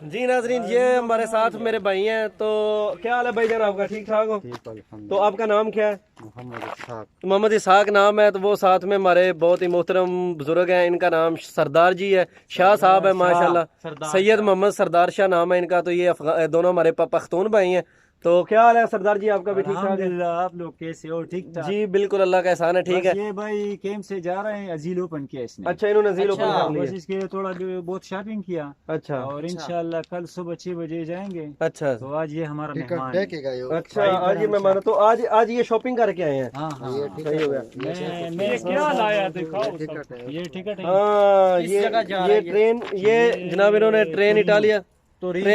जी नाजरीन, ये हमारे साथ मेरे भाई हैं। तो क्या हाल है भाई जान आपका? ठीक ठाक हो? तो आपका नाम क्या है? मोहम्मद इसहाक नाम है। तो वो साथ में हमारे बहुत ही मोहतरम बुजुर्ग हैं, इनका नाम सरदार जी है, शाह साहब है माशाल्लाह। सैयद मोहम्मद सरदार शाह नाम है इनका। तो ये दोनों हमारे पख्तून भाई हैं। तो क्या हाल है सरदार जी आपका? भी ठीक ठाक है? अल्हम्दुलिल्लाह। आप लोग कैसे हो? ठीक ठाक जी बिल्कुल, अल्लाह का एहसान है। ठीक बस है। ये भाई कैंप से जा रहे हैं, अजील ओपन किया इसने। अच्छा, इन्होंने जील ओपन कर बस लिया। इसके थोड़ा बहुत शॉपिंग किया अच्छा और इंशाल्लाह कल सुबह 6 बजे जाएंगे। अच्छा तो आज ये हमारा मेहमान है। अच्छा, आज ये मेहमान, तो आज ये शॉपिंग करके आए हैं। हाँ हाँ, सही हो गया। मैं क्या लाया दिखाओ ये टिकट है। हाँ, ये ट्रेन, ये जनाब इन्होंने ट्रेन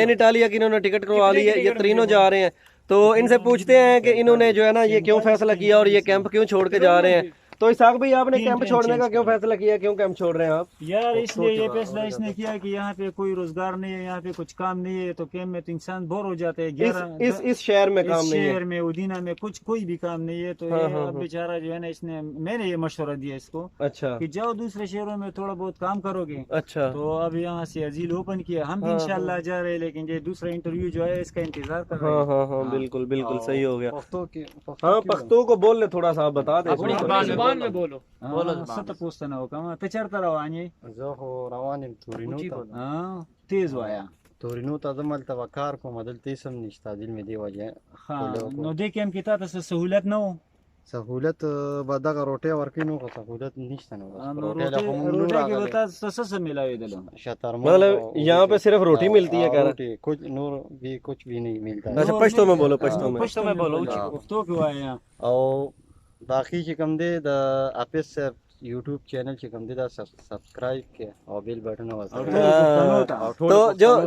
इटालिया की इन्होंने टिकट करवा ली है। ये तीनों जा रहे हैं। तो इनसे पूछते हैं कि इन्होंने जो है ना ये क्यों फैसला किया और ये कैंप क्यों छोड़ के जा रहे हैं। तो इसहाक भाई, आपने कैंप छोड़ने का क्यों फैसला किया? क्यों कैंप छोड़ रहे हैं आप? यार इसलिए ये फैसला इसने किया कि यहाँ पे कोई रोजगार नहीं है, यहाँ पे कुछ काम नहीं है, तो कैंप में तो इंसान बोर हो जाते हैं। इस शहर में काम इस नहीं है। शहर में उदीना में कोई भी काम नहीं है। तो ये अब बेचारा जो है ना, मैंने ये मशवरा दिया इसको अच्छा कि जाओ दूसरे शहरों में थोड़ा बहुत काम करोगे। अच्छा। तो अब यहाँ से अजील ओपन किया, हम भी इंशाल्लाह जा रहे हैं, लेकिन ये दूसरा इंटरव्यू जो है इसका इंतजार कर रहे हाँ हैं। हाँ हाँ, बिल्कुल बिल्कुल सही हो गया। हाँ, पख्तो पख्तो को बोल ले थोड़ा सा, आप बता दे। जुबान में बोलो। सत पोस्तना हो कमा तचरता रवानी روانم تورینو ته तेज वाया تورینو ته ځم هلته به کار کوم دلته هېڅ هم نشته دلته مې دې وجې نو دې کیم کې تا ته سہولت نه وو؟ سهولت به دغه روټۍ ورکوي نو خو سهولت نشته نو بس نو روټۍ له خو مونږ نور روټۍ کې راغلی به تاسو څه څه ملاوېدلو؟ شترمرغ मतलब यहाँ पे सिर्फ रोटी मिलती है कह रहा। روټۍ کچھ نور بھی کچھ بھی نہیں ملتا अच्छा, पश्तो में बोलो, पश्तो में। پښتو में बोलो پښتو کې وایا او باقي چې کوم دی د حافظ صاحب یوټیوب چینل چې کوم دی دا سبسکرایب کې او بیل بټن وسره तो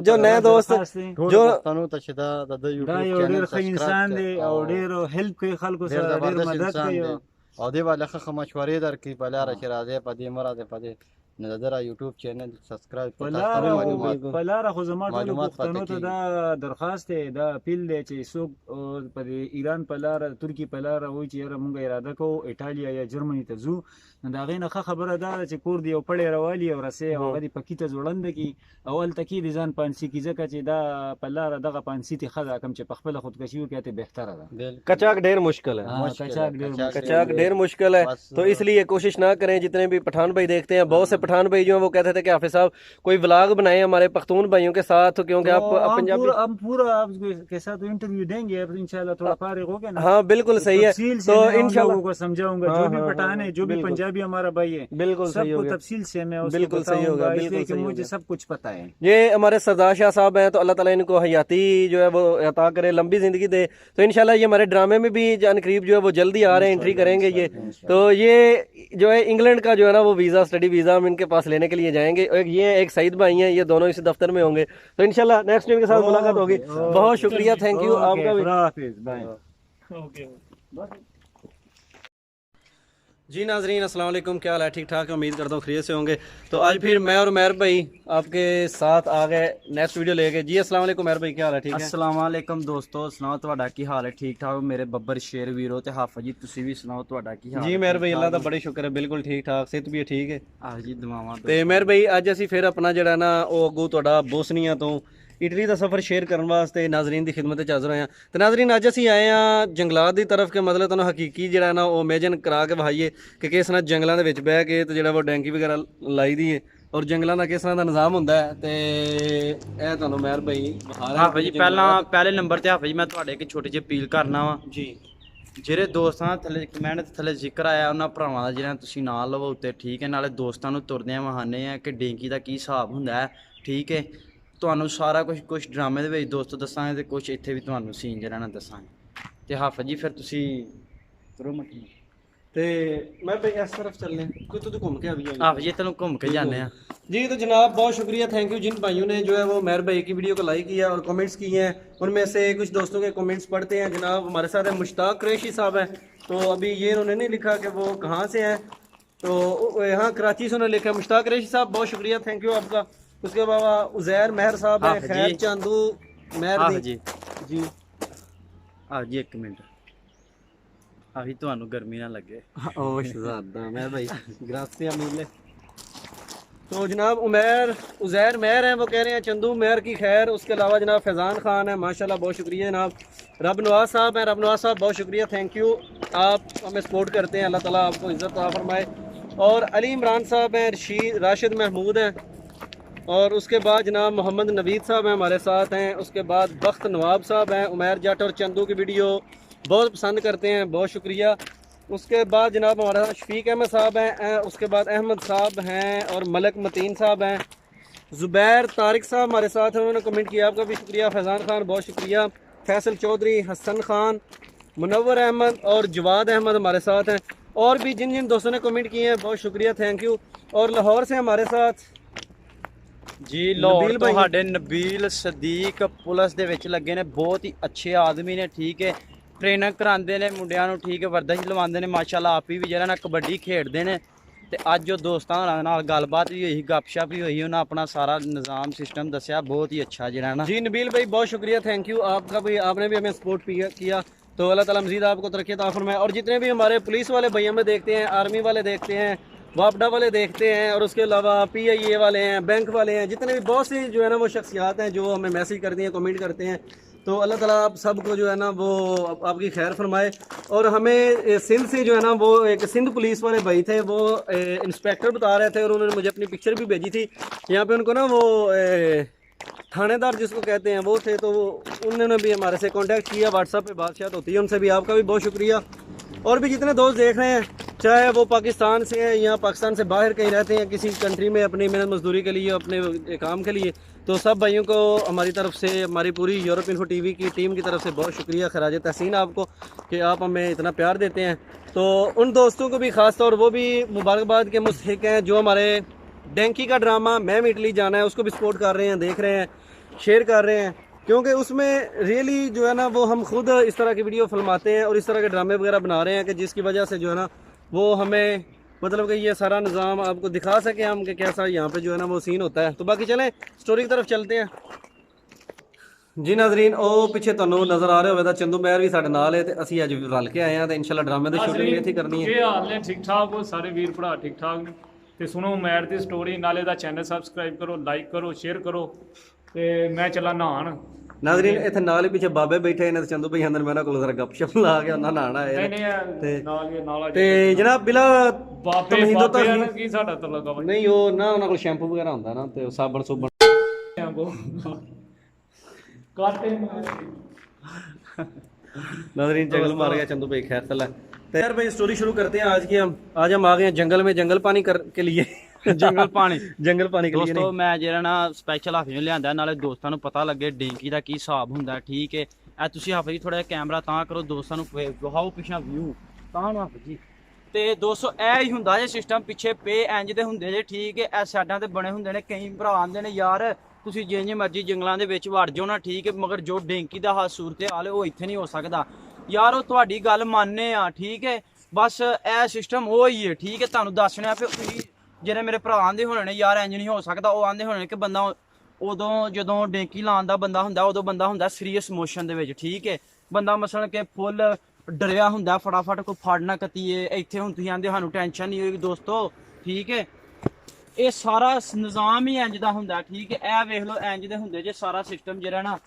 जो नए दोस्त ټول پښتنو ته چې دا د دا یوټیوب یو چینل ډېر ښه انسان دی او ډېر هیلپ کوي خلکو ډېر سره، ډېر زبردست مدد انسان کوي. دی او دی باندې ښه مشورې درکړي په لاره چې راځي په دې مه راځي په دې نو د ده را یوټیوب چینل سبسکرایب په کړئ تاسو ته معلومات په لاره خو زما ټولو معلومات پښتنو پاتې ته دا درخواست دی، دا اپیل دی چې څوک په دې ایران په لاره، ترکي په لاره وایي چې یاره مونږ اراده کوو ایټالیا یا جرمني ته ځو، نو د هغې نه ښه خبره دا ده چې کور دی یو پړی راوالي او رسۍ او هغه دې پکي ته ځوړنده کړي او هلته کې د ځان پانسي کړي، ځکه چې دا په لاره دغه پانسي ته ښه ده، کوم چې په خپله خودکشي وکړي ته بهتره ده. कचाक ढेर मुश्किल है। कचाक ढेर मुश्किल है। तो इसलिए कोशिश ना करें। जितने भी पठान भाई देखते हैं, बहुत से पठान भाई जो हैं वो कहते थे कि हाफिज साहब कोई व्लॉग बनाए हमारे पख्तून भाइयों के साथ, क्योंकि आप पंजाबी। हम पूरा आपके साथ इंटरव्यू देंगे अब इंशाल्लाह, थोड़ा फारिग हो गया ना। हाँ बिल्कुल सही है। तो इंशाल्लाह लोगों को समझाऊंगा, जो भी पठान है, जो भी पंजाबी हमारा भाई है, बिल्कुल सही हो सबको गया। तफसील से मैं उसको बिल्कुल सही होगा, बताऊंगा, बिल्कुल इसलिए कि सही मुझे होगा। सब कुछ पता है. ये हमारे सरदार शाह साहब हैं, तो अल्लाह ताला इनको हयाती जो है वो अता करे, लंबी जिंदगी दे। तो इंशाल्लाह ये हमारे ड्रामे में भी जान करीब जो है वो जल्दी आ रहे हैं, एंट्री करेंगे ये। तो ये जो है इंग्लैंड का जो है ना वो वीज़ा, स्टडी वीज़ा हम इनके पास लेने के लिए जाएंगे। ये एक सईद भाई हैं, ये दोनों इस दफ्तर में होंगे। तो इंशाल्लाह नेक्स्ट टाइम के साथ मुलाकात होगी। बहुत शुक्रिया, थैंक यू आपका भी। जी नाजरीन, अस्सलाम वालेकुम, क्या हाल है? ठीक ठाक है, उम्मीद करता हूँ खैरियत से होंगे। तो आज फिर मैं और मेहर भाई आपके साथ आ गए नेक्स्ट वीडियो लेके। जी अस्सलाम वालेकुम मेहर भाई, क्या हाल है? ठीक है। अस्सलाम वालेकुम दोस्तों, सुनाओ ਤੁਹਾਡਾ ਕੀ ਹਾਲ ਹੈ? ठीक ठाक मेरे बब्बर शेर ਵੀਰੋ ਤੇ ਹਾਫਿਜ਼ ਜੀ, ਤੁਸੀਂ ਵੀ ਸੁਣਾਓ ਤੁਹਾਡਾ ਕੀ ਹਾਲ? जी मेहर भाई, अल्लाह ਦਾ ਬੜੇ ਸ਼ੁਕਰ ਹੈ, ਬਿਲਕੁਲ ਠੀਕ ਠਾਕ, ਸਿਹਤ ਵੀ ਠੀਕ ਹੈ। ਆਹ ਜੀ ਦੁਆਵਾਂ ਤੇ ਮੇਹਰ ਭਾਈ, ਅੱਜ ਅਸੀਂ ਫਿਰ ਆਪਣਾ ਜਿਹੜਾ ਨਾ ਉਹ ਅੱਗੋਂ ਤੁਹਾਡਾ ਬੋਸਨੀਆ ਤੋਂ ਇਟਲੀ ਦਾ ਸਫ਼ਰ ਸ਼ੇਅਰ ਕਰਨ ਵਾਸਤੇ ਨਾਜ਼ਰੀਨ ਦੀ ਖਿਦਮਤ 'ਚ ਹਾਜ਼ਰ ਹੋਏ ਹਾਂ। ਤੇ ਨਾਜ਼ਰੀਨ, ਅੱਜ ਅਸੀਂ ਆਏ ਹਾਂ ਜੰਗਲਾਤ ਦੀ ਤਰਫ, ਕਿ ਮਤਲਬ ਤੁਹਾਨੂੰ ਹਕੀਕੀ ਜਿਹੜਾ ਨਾ ਉਹ ਇਮੇਜਨ ਕਰਾ ਕੇ ਵਿਖਾਈਏ ਕਿ ਕਿਸ ਤਰ੍ਹਾਂ ਜੰਗਲਾਂ ਦੇ ਵਿੱਚ ਬਹਿ ਕੇ ਤੇ ਜਿਹੜਾ ਉਹ ਡੈਂਕੀ ਵਗੈਰਾ ਲਾਈ ਦੀ ਹੈ ਔਰ ਜੰਗਲਾਂ ਦਾ ਕਿਸ ਤਰ੍ਹਾਂ ਦਾ ਨਿਜ਼ਾਮ ਹੁੰਦਾ ਹੈ। ਤੇ ਇਹ ਤੁਹਾਨੂੰ ਮੇਹਰ ਭਾਈ ਵਿਖਾ ਰਿਹਾ। ਹਾਫਿਜ਼ ਜੀ, ਪਹਿਲੇ ਨੰਬਰ ਤੇ ਹਾਫਿਜ਼ ਜੀ ਮੈਂ ਤੁਹਾਡੇ ਇੱਕ ਛੋਟੀ ਜਿਹੀ ਅਪੀਲ ਕਰਨਾ ਵਾ ਜੀ। ਜਿਹੜੇ ਦੋਸਤਾਂ ਥੱਲੇ ਕਮੈਂਟ ਥੱਲੇ ਜ਼ਿਕਰ ਆਇਆ ਉਹਨਾਂ ਭਰਾਵਾਂ ਦਾ ਜਿਹੜਾ ਤੁਸੀਂ ਨਾਂ ਲਵੋ ਉੱਤੇ, ਠੀਕ ਹੈ। ਨਾਲੇ ਦੋਸਤਾਂ ਨੂੰ ਤੁਰਦਿਆਂ ਵਹਾਨੇ ਆ ਕਿ ਡੈਂਕੀ ਦਾ ਕੀ ਹਿਸਾਬ ਹੁੰਦਾ ਹੈ, ਠੀਕ ਹੈ। ਤੁਹਾਨੂੰ ਸਾਰਾ ਕੁਝ ਡਰਾਮੇ ਦੇ ਵਿੱਚ ਦੋਸਤੋ ਦੱਸਾਂਗੇ ਤੇ ਕੁਝ ਇੱਥੇ ਵੀ ਤੁਹਾਨੂੰ ਸੀਨ ਜਿਹੜਾ ਨਾ ਦੱਸਾਂਗੇ। ਤੇ ਹਾਫਿਜ਼ ਜੀ ਫਿਰ ਤੁਸੀਂ ਤੁਰੋ ਮੱਕੀ ਤੇ ਮੈਂ ਭਾਈ ਇਸ ਤਰफ चलने कोई तो घूम के अभी ਹਾਫਿਜ਼ ਜੀ ਤੈਨੂੰ ਘੁੰਮ ਕੇ ਜਾਂਦੇ ਆ। जी तो जनाब बहुत शुक्रिया, थैंक यू जिन भाइयों ने जो है वो मेहर भाई की वीडियो को लाइक किया और कमेंट्स किए हैं। उनमें से कुछ दोस्तों के कमेंट्स पढ़ते हैं। जनाब हमारे साथ है मुश्ताक कुरैशी साहब हैं। तो अभी ये उन्होंने नहीं लिखा कि वो कहाँ से हैं, तो यहाँ कराची से उन्होंने लिखा। मुश्ताक कुरैशी साहब बहुत शुक्रिया, थैंक यू आपका। उसके बाद उज़ैर मेहर साहब हैं, खैर चांदू मेहर ਜੀ जी। ਆ ਜੀ ਇੱਕ ਮਿੰਟ, ਆਹੀ ਤੁਹਾਨੂੰ ਗਰਮੀ ਨਾ ਲੱਗੇ। ओ शहजादा मेहर भाई, ग्रासिया मिले। تو جناب عزیر مہر ہیں، وہ کہہ رہے ہیں چندو مہر کی خیر. اس کے علاوہ جناب فیضان خان ہے، ماشاءاللہ بہت شکریہ جناب. رب نواز صاحب ہیں، رب نواز صاحب بہت شکریہ، تھینک یو، آپ ہمیں سپورٹ کرتے ہیں، اللہ تعالیٰ آپ کو عزت عطا فرمائے. اور علی عمران صاحب ہیں، راشد محمود ہیں، اور اس کے بعد جناب محمد نوید صاحب ہیں ہمارے ساتھ ہیں. اس کے بعد بخت نواب صاحب ہیں. عمیر جٹ اور چندو کی ویڈیو بہت پسند کرتے ہیں، بہت شکریہ. اس کے بعد جناب ہمارے ساتھ شفیق احمد صاحب ہیں. اس کے بعد احمد صاحب ہیں اور ملک متین صاحب ہیں. زبیر طارق صاحب ہمارے ساتھ ہیں، انہوں نے کمنٹ کیا، آپ کا بھی شکریہ. فیضان خان بہت شکریہ. فیصل چودھری، حسن خان، منور احمد اور جواد احمد ہمارے ساتھ ہیں. اور بھی جن جن دوستوں نے کمنٹ کیے ہیں بہت شکریہ، تھینک یو. اور لاہور سے ہمارے ساتھ جی لاہور ਤੁਹਾਡੇ ਨਬੀਲ ਸਦੀਕ ਪੁਲਿਸ ਦੇ ਵਿੱਚ ਲੱਗੇ ਨੇ, ਬਹੁਤ ਹੀ ਅੱਛੇ ਆਦਮੀ ਨੇ, ਠੀਕ ਹੈ, ਟ੍ਰੇਨਿੰਗ ਕਰਾਉਂਦੇ ਨੇ ਮੁੰਡਿਆਂ ਨੂੰ, ਠੀਕ ਹੈ, ਵਰਦਿਸ਼ ਲਵਾਉਂਦੇ ਨੇ, ਮਾਸ਼ਾਅੱਲਾ ਆਪ ਹੀ ਵੀ ਜਿਹੜਾ ਨਾ ਕਬੱਡੀ ਖੇਡਦੇ ਨੇ. ਤੇ ਅੱਜ ਉਹ ਦੋਸਤਾਂ ਨਾਲ ਗੱਲਬਾਤ ਵੀ ਹੋਈ, ਗੱਪਸ਼ਪ ਵੀ ਹੋਈ, ਉਹਨਾਂ ਆਪਣਾ ਸਾਰਾ ਨਿਜ਼ਾਮ ਸਿਸਟਮ ਦੱਸਿਆ, ਬਹੁਤ ਹੀ ਅੱਛਾ ਜਿਹੜਾ ਨਾ. جی نبیل بھائی بہت شکریہ، تھینک یو آپ کا بھی، آپ نے بھی ہمیں سپورٹ کیا. تو اللہ تعالیٰ مزید آپ کو ترقی عطا فرمائے. اور جتنے بھی ہمارے پولیس والے بھائی ہمیں دیکھتے ہیں، آرمی والے دیکھتے ہیں، واپڈا والے دیکھتے ہیں، اور اس کے علاوہ پی آئی اے والے ہیں، بینک والے ہیں، جتنے بھی بہت سی جو ہے نا وہ شخصیات ہیں جو ہمیں میسیج کرتی ہیں، کمنٹ کرتے ہیں. تو اللہ تعالیٰ آپ سب کو جو ہے نا وہ آپ کی خیر فرمائے. اور ہمیں سندھ سے جو ہے نا وہ ایک سندھ پولیس والے بھائی تھے، وہ انسپیکٹر بتا رہے تھے، اور انہوں نے مجھے اپنی پکچر بھی بھیجی تھی. یہاں پہ ان کو نا وہ تھانے دار جس کو کہتے ہیں وہ تھے، تو انہوں نے بھی ہمارے سے کانٹیکٹ کیا، واٹس ایپ پہ بات شات ہوتی ہے ان سے بھی. آپ کا بھی بہت شکریہ. اور بھی جتنے دوست دیکھ رہے ہیں، چاہے وہ پاکستان سے ہیں یا پاکستان سے باہر کہیں رہتے ہیں کسی کنٹری میں اپنی محنت مزدوری کے لیے، اپنے کام کے لیے، تو سب بھائیوں کو ہماری طرف سے، ہماری پوری یورپ انفو ٹی وی کی ٹیم کی طرف سے بہت شکریہ، خراج تحسین آپ کو کہ آپ ہمیں اتنا پیار دیتے ہیں. تو ان دوستوں کو بھی خاص طور وہ بھی مبارکباد کے مستحق ہیں جو ہمارے ڈینکی کا ڈرامہ میم اٹلی جانا ہے اس کو بھی سپورٹ کر رہے ہیں، دیکھ رہے ہیں، شیئر کر رہے ہیں. کیونکہ اس میں ریئلی جو ہے نا وہ ہم خود اس طرح کی ویڈیو فلماتے ہیں اور اس طرح کے ڈرامے وغیرہ بنا رہے ہیں کہ جس کی وجہ سے جو ہے نا وہ ہمیں مطلب کہ یہ سارا نظام آپ کو دکھا سکیں ہم کہ کیسا یہاں پہ جو ہے نا وہ سین ہوتا ہے. تو باقی چلیں سٹوری کی طرف چلتے ہیں. جی ناظرین، او پیچھے تانوں نظر آ رہے ہوئے دا چندو مہر بھی ساڈے نال ہے تے اسی اج رل کے آئے ہیں تے انشاءاللہ ڈرامے دی شوٹنگ ਇੱਥੇ ਕਰਨੀ ਹੈ. ਕੀ ਹਾਲ ਨੇ? ਠੀਕ ਠਾਕ ਹੋ ਸਾਰੇ ਵੀਰ ਭਰਾ? ਠੀਕ ਠਾਕ ਨੇ? ਤੇ ਸੁਣੋ ਮੈਰ ਦੀ ਸਟੋਰੀ, ਨਾਲੇ ਦਾ ਚੈਨਲ ਸਬਸਕ੍ਰਾਈਬ ਕਰੋ, ਲਾਈਕ ਕਰੋ, ਸ਼ੇਅਰ ਕਰੋ, ਤੇ ਮੈਂ ਚੱਲਾਂ ਨਹਾਣ. ਨਾਜ਼ਰੀਨ ਇੱਥੇ ਨਾਲ ਹੀ ਪਿੱਛੇ ਬਾਬੇ ਬੈਠੇ ਨੇ ਤੇ ਚੰਦੂ ਭਾਈ ਅੰਦਰ ਮੈਂ ਨਾ ਕੋਲ ਜ਼ਰਾ ਗੱਪਸ਼ਪ ਲਾ ਕੇ ਉਹਨਾਂ ਨਹਾਣ ਆਏ ਨਹੀਂ ਨੇ. ਨਹੀਂ ਨਾਲ ਹੀ ਨਾਲ ਆ ਤੇ ਜਨਾਬ ਬਿਲਾ ਬਾਬੇ ਤਮਹੀਦੋ ਬਾਬੇ ਤਾਂ ਨਾਲ ਕੀ ਸਾਡਾ ਤਲਕ ਵਾ ਨਹੀਂ, ਉਹ ਨਾ ਉਹਨਾਂ ਕੋਲ ਸ਼ੈਂਪੂ ਵਗੈਰਾ ਹੁੰਦਾ ਨਾ ਤੇ ਸਾਬਣ ਸੁਬਣ. ਕਾਟੇ नाज़रीन जंगल मार गया चंदू भाई, खैर चला. तो यार भाई स्टोरी शुरू करते हैं आज की. आज हम आ गए हैं जंगल में, जंगल पानी के लिए ਜੰਗਲ ਪਾਣੀ जंगल पानी के लिए ਦੋਸਤੋ, नहीं. ਮੈਂ ਜਿਹੜਾ ਨਾ ਸਪੈਸ਼ਲ ਹਾਫਿਜ਼ ਨੂੰ ਲਿਆਂਦਾ, ਨਾਲੇ ਦੋਸਤਾਂ ਨੂੰ ਪਤਾ ਲੱਗੇ ਡੇਂਕੀ ਦਾ ਕੀ ਹਿਸਾਬ ਹੁੰਦਾ, ਠੀਕ ਹੈ. ਇਹ ਤੁਸੀਂ ਹਾਫਿਜ਼ ਜੀ ਥੋੜਾ ਜਿਹਾ ਕੈਮਰਾ ਤਾਂ ਕਰੋ, ਦੋਸਤਾਂ ਨੂੰ ਵਿਖਾਓ ਪਿਛਾ ਵਿਊ ਤਾਂ ਨੂੰ ਹਾਫਿਜ਼ ਜੀ. ਤੇ ਦੋਸਤੋ ਇਹ ਹੀ ਹੁੰਦਾ ਜੇ ਸਿਸਟਮ, ਪਿੱਛੇ ਪੇ ਇੰਜ ਦੇ ਹੁੰਦੇ ਜੇ, ਠੀਕ ਹੈ. ਇਹ ਸਾਈਡਾਂ ਤੇ ਬਣੇ ਹੁੰਦੇ ਨੇ. ਕਈ ਭਰਾ ਆਉਂਦੇ ਨੇ ਯਾਰ ਤੁਸੀਂ ਜਿੰਜ ਮਰਜ਼ੀ ਜੰਗਲਾਂ ਦੇ ਵਿੱਚ ਵੜ ਜਾਓ ਨਾ, ਠੀਕ ਹੈ, ਮਗਰ ਜੋ ਡੇਂਕੀ ਦਾ ਹਾਲ ਸੂਰਤ ਹਾਲ ਹੈ ਉਹ ਇੱਥੇ ਨਹੀਂ ਹੋ ਸਕਦਾ ਯਾਰ. ਉਹ ਤੁਹਾਡੀ ਗੱਲ ਮੰਨਨੇ ਆ, ਠੀਕ ਹੈ, ਬਸ ਇਹ ਸਿਸਟਮ ਉਹ ਹੀ ਹੈ, ਠੀਕ ਹੈ. ਤੁਹਾਨੂੰ ਦੱਸਣਾ ਫਿਰ ਤੁਸੀਂ ਜਿਹੜੇ ਮੇਰੇ ਭਰਾ ਆਂਦੇ ਹੋਣੇ ਨੇ ਯਾਰ ਇੰਜ ਨਹੀਂ ਹੋ ਸਕਦਾ, ਉਹ ਆਂਦੇ ਹੋਣੇ ਕਿ ਬੰਦਾ ਉਦੋਂ ਜਦੋਂ ਡੇਂਕੀ ਲਾਉਣ ਦਾ ਬੰਦਾ ਹੁੰਦਾ, ਉਦੋਂ ਬੰਦਾ ਹੁੰਦਾ ਸੀਰੀਅਸ ਮੋਸ਼ਨ ਦੇ ਵਿੱਚ, ਠੀਕ ਹੈ. ਬੰਦਾ ਮਸਲਨ ਕਿ ਫੁੱਲ ਡਰਿਆ ਹੁੰਦਾ, ਫਟਾਫਟ ਕੋਈ ਫੜ ਨਾ ਕੱਤੀਏ. ਇੱਥੇ ਹੁਣ ਤੁਸੀਂ ਆਂਦੇ ਸਾਨੂੰ ਟੈਨਸ਼ਨ ਨਹੀਂ ਹੋਈ ਦੋਸਤੋ, ਠੀਕ ਹੈ. ਇਹ ਸਾਰਾ ਨਿਜ਼ਾਮ ਹੀ ਇੰਜ ਦਾ ਹੁੰਦਾ, ਠੀਕ ਹੈ. ਇਹ ਵੇਖ ਲਓ ਇੰਜ ਦੇ ਹੁੰਦੇ ਜੇ ਸਾਰਾ ਸਿਸਟਮ ਜਿਹੜਾ ਨਾ.